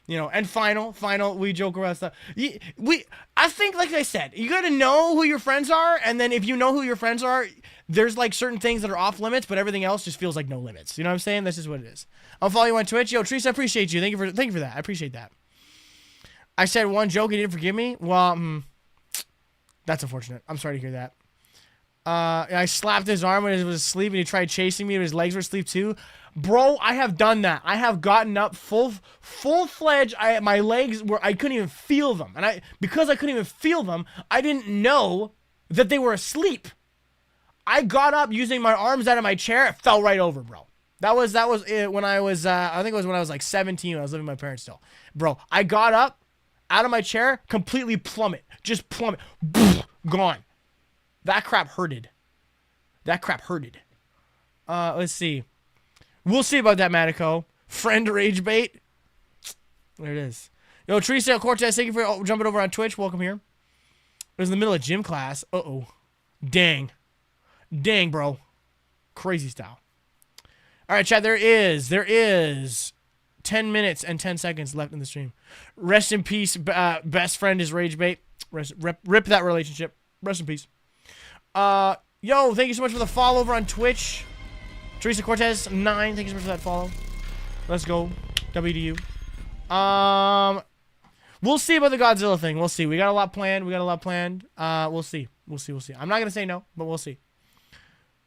S1: And final, we joke around stuff. I think, like I said, you got to know who your friends are, and then if you know who your friends are, there's certain things that are off limits, but everything else just feels like no limits. You know what I'm saying? That's just what it is. I'll follow you on Twitch. Yo, Teresa, I appreciate you. Thank you for that. I appreciate that. I said one joke, he didn't forgive me. Well, that's unfortunate. I'm sorry to hear that. I slapped his arm when he was asleep, and he tried chasing me, and his legs were asleep too. Bro, I have done that. I have gotten up full-fledged. My legs I couldn't even feel them. And because I couldn't even feel them, I didn't know that they were asleep. I got up using my arms out of my chair. It fell right over, bro. That was it when I was, I think it was when I was 17 when I was living with my parents still. Bro, I got up out of my chair, completely plummet. Just plummet. Gone. That crap hurted. Let's see. We'll see about that, Matico. Friend rage bait. There it is. Yo, Teresa Cortez, thank you for jumping over on Twitch. Welcome here. It was in the middle of gym class. Uh-oh. Dang. Dang, bro. Crazy style. All right, chat, there is 10 minutes and 10 seconds left in the stream. Rest in peace, best friend is rage bait. Rip that relationship. Rest in peace. Yo, thank you so much for the follow over on Twitch. Teresa Cortez 9, thank you so much for that follow. Let's go. WDU. We'll see about the Godzilla thing. We'll see. We got a lot planned. We'll see. I'm not gonna say no, but we'll see.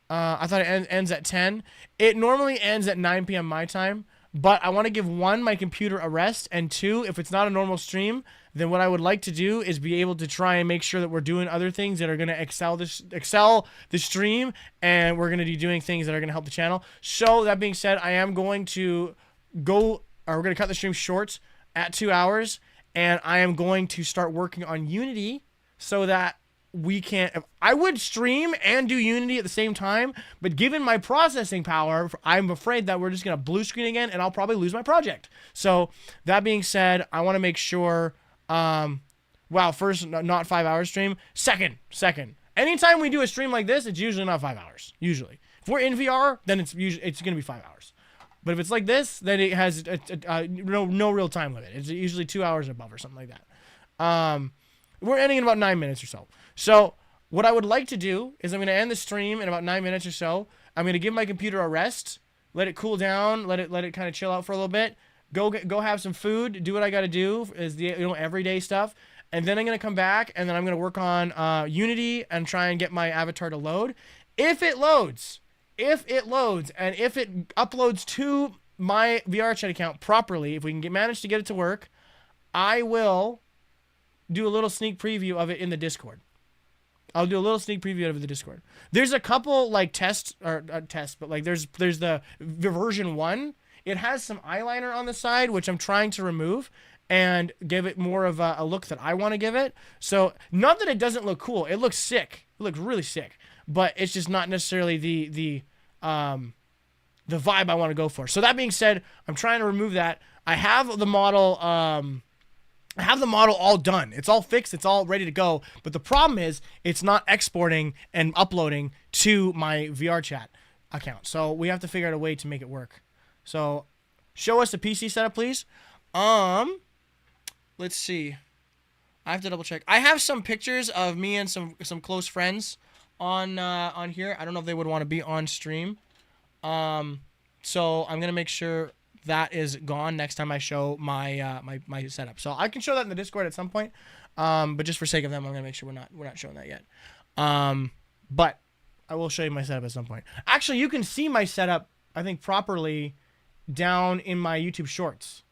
S1: I thought it ends at 10. It normally ends at 9 p.m. my time, but I want to give 1, my computer a rest, and 2, if it's not a normal stream, then what I would like to do is be able to try and make sure that we're doing other things that are going to excel the stream, and we're going to be doing things that are going to help the channel. So that being said, I am going to we're going to cut the stream short at 2 hours, and I am going to start working on Unity so that we can. I would stream and do Unity at the same time, but given my processing power, I'm afraid that we're just going to blue screen again, and I'll probably lose my project. So that being said, I want to make sure. First, not 5 hours stream. Second. Anytime we do a stream like this, it's usually not 5 hours. Usually, if we're in VR, then it's going to be 5 hours. But if it's like this, then it has no real time limit. It's usually 2 hours above or something like that. We're ending in about 9 minutes or so. So what I would like to do is I'm going to end the stream in about 9 minutes or so. I'm going to give my computer a rest, let it cool down, let it kind of chill out for a little bit. Go have some food, do what I got to do, is the everyday stuff, and then I'm going to come back, and then I'm going to work on Unity and try and get my avatar to load. If it loads, and if it uploads to my VR chat account properly, if we can manage to get it to work, I will do a little sneak preview of it in the Discord. I'll do a little sneak preview of it in the Discord. There's a couple like tests, but like there's the version 1. It has some eyeliner on the side, which I'm trying to remove and give it more of a look that I want to give it. So not that it doesn't look cool. It looks sick. It looks really sick. But it's just not necessarily the vibe I want to go for. So that being said, I'm trying to remove that. I have the model all done. It's all fixed. It's all ready to go. But the problem is it's not exporting and uploading to my VR chat account. So we have to figure out a way to make it work. So, show us the PC setup, please. Let's see. I have to double check. I have some pictures of me and some close friends on here. I don't know if they would want to be on stream. So I'm gonna make sure that is gone next time I show my my setup. So I can show that in the Discord at some point. But just for sake of them, I'm gonna make sure we're not showing that yet. But I will show you my setup at some point. Actually, you can see my setup, I think, properly down in my YouTube shorts.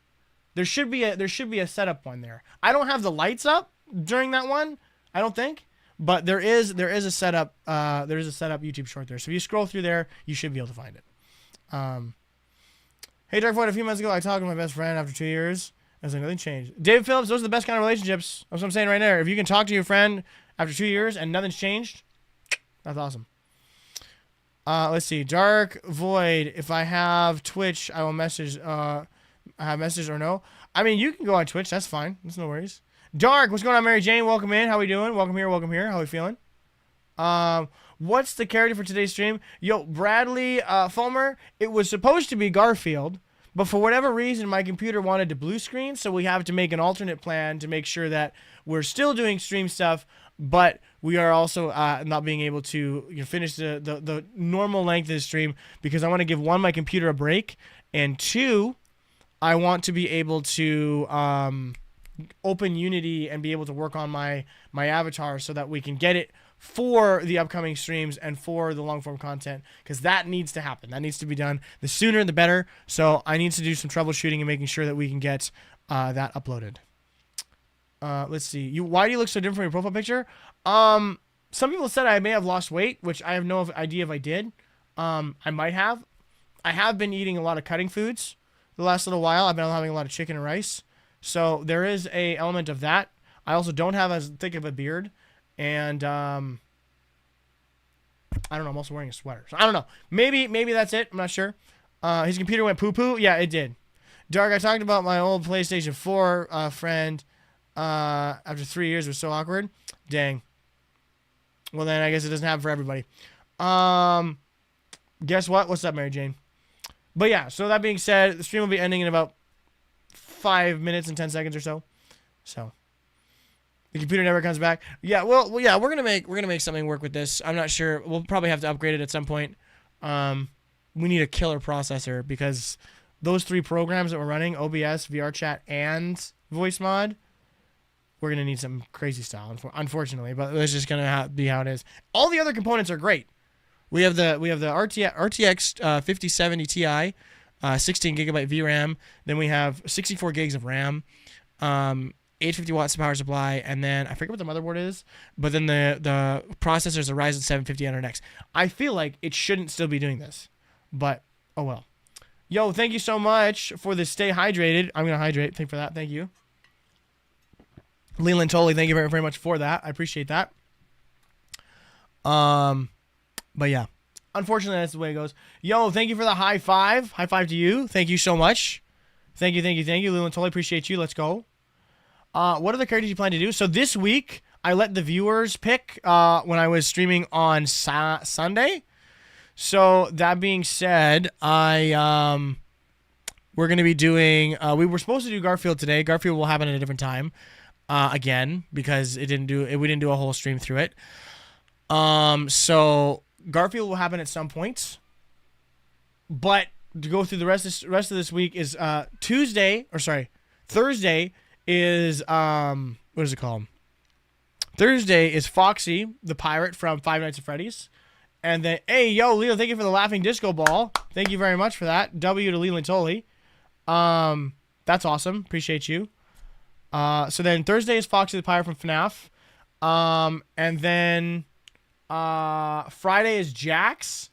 S1: There should be a setup one there. I don't have the lights up during that one, I don't think, but there is a setup YouTube short there. So if you scroll through there, you should be able to find it. Hey Dark Void, a few months ago I talked to my best friend after 2 years. I was like, nothing changed. David Phillips, those are the best kind of relationships. That's what I'm saying right there. If you can talk to your friend after 2 years and nothing's changed, that's awesome. Let's see. Dark Void. If I have Twitch, I will message. I have message or no. I mean, you can go on Twitch. That's fine. That's no worries. Dark. What's going on, Mary Jane? Welcome in. How we doing? Welcome here. Welcome here. How we feeling? What's the character for today's stream? Yo, Bradley Fulmer. It was supposed to be Garfield, but for whatever reason, my computer wanted to blue screen, so we have to make an alternate plan to make sure that we're still doing stream stuff, but we are also not being able to finish the normal length of the stream because I want to give, 1, my computer a break, and 2, I want to be able to open Unity and be able to work on my avatar so that we can get it for the upcoming streams and for the long form content, because that needs to happen. That needs to be done. The sooner the better. So I need to do some troubleshooting and making sure that we can get that uploaded. Let's see. Why do you look so different from your profile picture? Some people said I may have lost weight, which I have no idea if I did. I might have. I have been eating a lot of cutting foods the last little while. I've been having a lot of chicken and rice. So there is a element of that. I also don't have as thick of a beard. And I don't know. I'm also wearing a sweater. So I don't know. Maybe that's it. I'm not sure. His computer went poo-poo. Yeah, it did. Dark, I talked about my old PlayStation 4 friend after 3 years. It was so awkward. Dang. Well, then I guess it doesn't happen for everybody. Guess what? What's up, Mary Jane? But yeah, so that being said, the stream will be ending in about 5 minutes and 10 seconds or so. So the computer never comes back. Yeah, well, yeah, we're gonna make something work with this. I'm not sure. We'll probably have to upgrade it at some point. We need a killer processor because those 3 programs that we're running, OBS, VRChat, and Voice Mod, we're going to need some crazy style, unfortunately, but that's just going to be how it is. All the other components are great. We have the RTX 5070 Ti, 16 gigabyte VRAM. Then we have 64 gigs of RAM, 850 watts of power supply, and then I forget what the motherboard is, but then the processor is a Ryzen 7 5800X. I feel like it shouldn't still be doing this, but oh well. Yo, thank you so much for the stay hydrated. I'm going to hydrate. Thank you for that. Thank you. Leland Tolley, thank you very, very much for that. I appreciate that. But yeah, unfortunately, that's the way it goes. Yo, thank you for the high five. High five to you. Thank you so much. Thank you, thank you, thank you. Leland Tolley, appreciate you. Let's go. What other characters you plan to do? So this week, I let the viewers pick when I was streaming on Sunday. So that being said, we're going to be doing, we were supposed to do Garfield today. Garfield will happen at a different time. Again, because we didn't do a whole stream through it. So Garfield will happen at some point, but to go through the rest of this week is Thursday is what is it called? Thursday is Foxy the pirate from Five Nights at Freddy's, and then hey yo Leo, thank you for the laughing disco ball. Thank you very much for that. W to Leland Tolley. That's awesome. Appreciate you. So then Thursday is Foxy the Pirate from FNAF. And then Friday is Jax.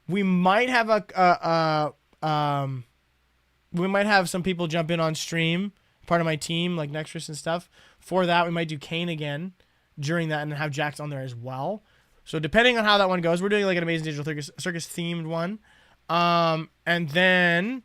S1: We might have we might have some people jump in on stream, part of my team, like Nexus and stuff. For that, we might do Kane again during that and have Jax on there as well. So depending on how that one goes, we're doing like an Amazing Digital Circus themed one. And then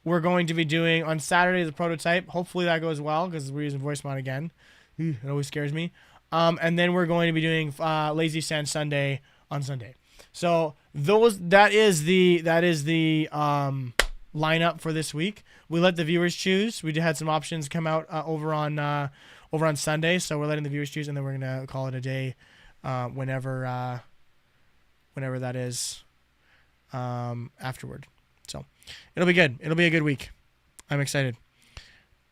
S1: we're going to be doing on Saturday the prototype. Hopefully that goes well because we're using voice mod again. It always scares me. And then we're going to be doing Lazy Sand Sunday on Sunday. So that is the lineup for this week. We let the viewers choose. We had some options come out over on Sunday, so we're letting the viewers choose, and then we're gonna call it a day whenever that is afterward. So it'll be good. It'll be a good week. I'm excited.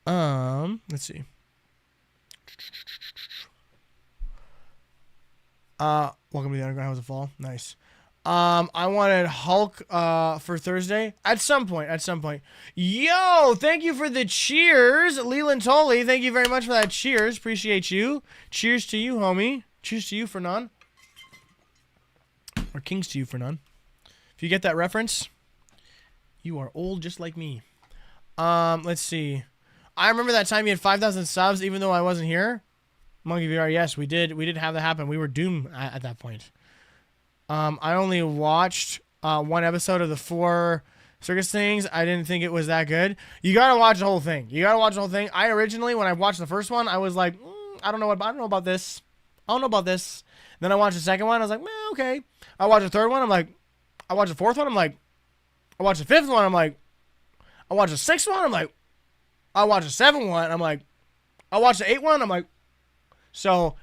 S1: Let's see. Welcome to the Underground House of Fall. Nice. I wanted Hulk for Thursday at some point. Yo, thank you for the cheers, Leland Tolley. Thank you very much for that cheers. Appreciate you. Cheers to you, homie. Cheers to you for none. Or kings to you for none. If you get that reference, you are old just like me. Let's see. I remember that time you had 5,000 subs even though I wasn't here. Monkey VR, yes, we did have that happen. We were doomed at that point. I only watched one episode of the 4 circus things. I didn't think it was that good. You gotta watch the whole thing. I originally, when I watched the first one, I was like, I don't know about this. Then I watched the second one. I was like, okay. I watched the third one. I'm like, I watched the fourth one. I'm like, I watched the fifth one. I'm like, I watched the sixth one. I'm like, I watched the seventh one. I'm like, I watched the eighth one. I'm like, so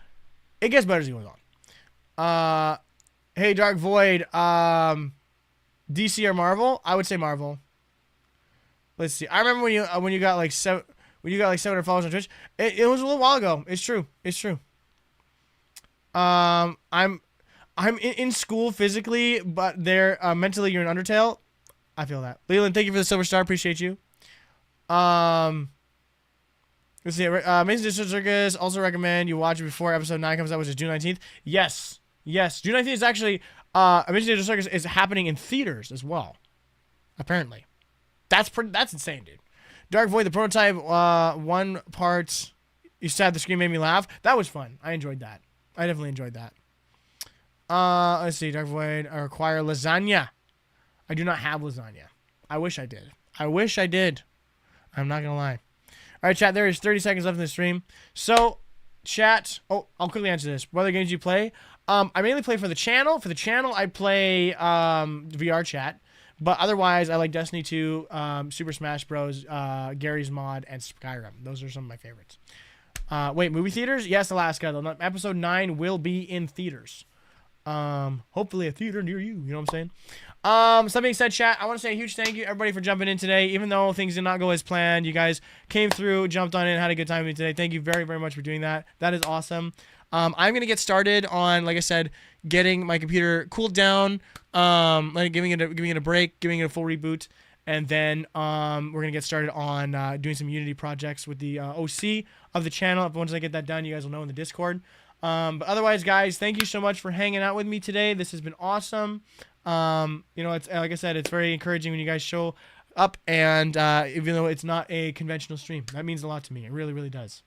S1: it gets better as it goes on. Hey, Dark Void, DC or Marvel? I would say Marvel. Let's see. I remember when you got like 700 followers on Twitch. It was a little while ago. It's true. I'm in school physically, but there mentally you're in Undertale. I feel that. Leland, thank you for the silver star. Appreciate you. Let's see. Amazing Digital Circus. Also recommend you watch it before episode 9 comes out, which is June 19th. Yes. June 19th is actually Amazing Digital Circus is happening in theaters as well. Apparently, that's insane, dude. Dark Void, the prototype, one part. You said the screen made me laugh. That was fun. I enjoyed that. I definitely enjoyed that. Let's see. Dark Void. I require lasagna. I do not have lasagna. I wish I did. I'm not gonna lie. All right, chat. There is 30 seconds left in the stream. So, chat. Oh, I'll quickly answer this. What other games do you play? I mainly play for the channel. For the channel, I play VR chat. But otherwise, I like Destiny 2, Super Smash Bros, Gary's Mod, and Skyrim. Those are some of my favorites. Wait, movie theaters? Yes, Alaska. Episode 9 will be in theaters. Hopefully a theater near you. You know what I'm saying? So that being said, chat, I want to say a huge thank you, everybody, for jumping in today. Even though things did not go as planned, you guys came through, jumped on in, had a good time with me today. Thank you very, very much for doing that. That is awesome. I'm going to get started on, like I said, getting my computer cooled down, like giving it a break, giving it a full reboot. And then we're going to get started on doing some Unity projects with the OC of the channel. Once I get that done, you guys will know in the Discord. But otherwise, guys, thank you so much for hanging out with me today. This has been awesome. You know, it's like I said, it's very encouraging when you guys show up, and even though it's not a conventional stream, that means a lot to me. It really, really does.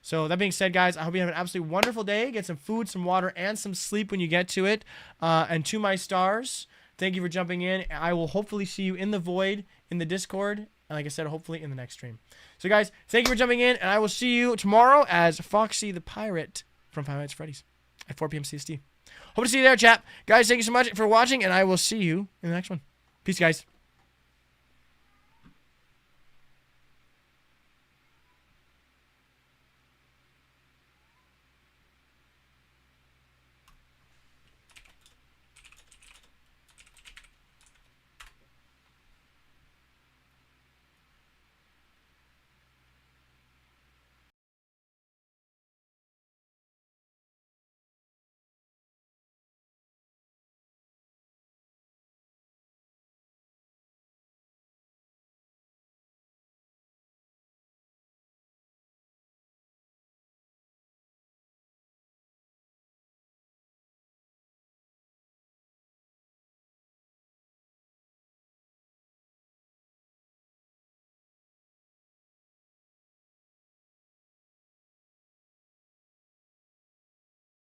S1: So that being said, guys, I hope you have an absolutely wonderful day. Get some food, some water, and some sleep when you get to it. And to my stars, thank you for jumping in. I will hopefully see you in the void in the Discord, and like I said, hopefully in the next stream. So, guys, thank you for jumping in, and I will see you tomorrow as Foxy the Pirate from Five Nights at Freddy's at 4 p.m. CST. Hope to see you there, chat. Guys, thank you so much for watching, and I will see you in the next one. Peace, guys.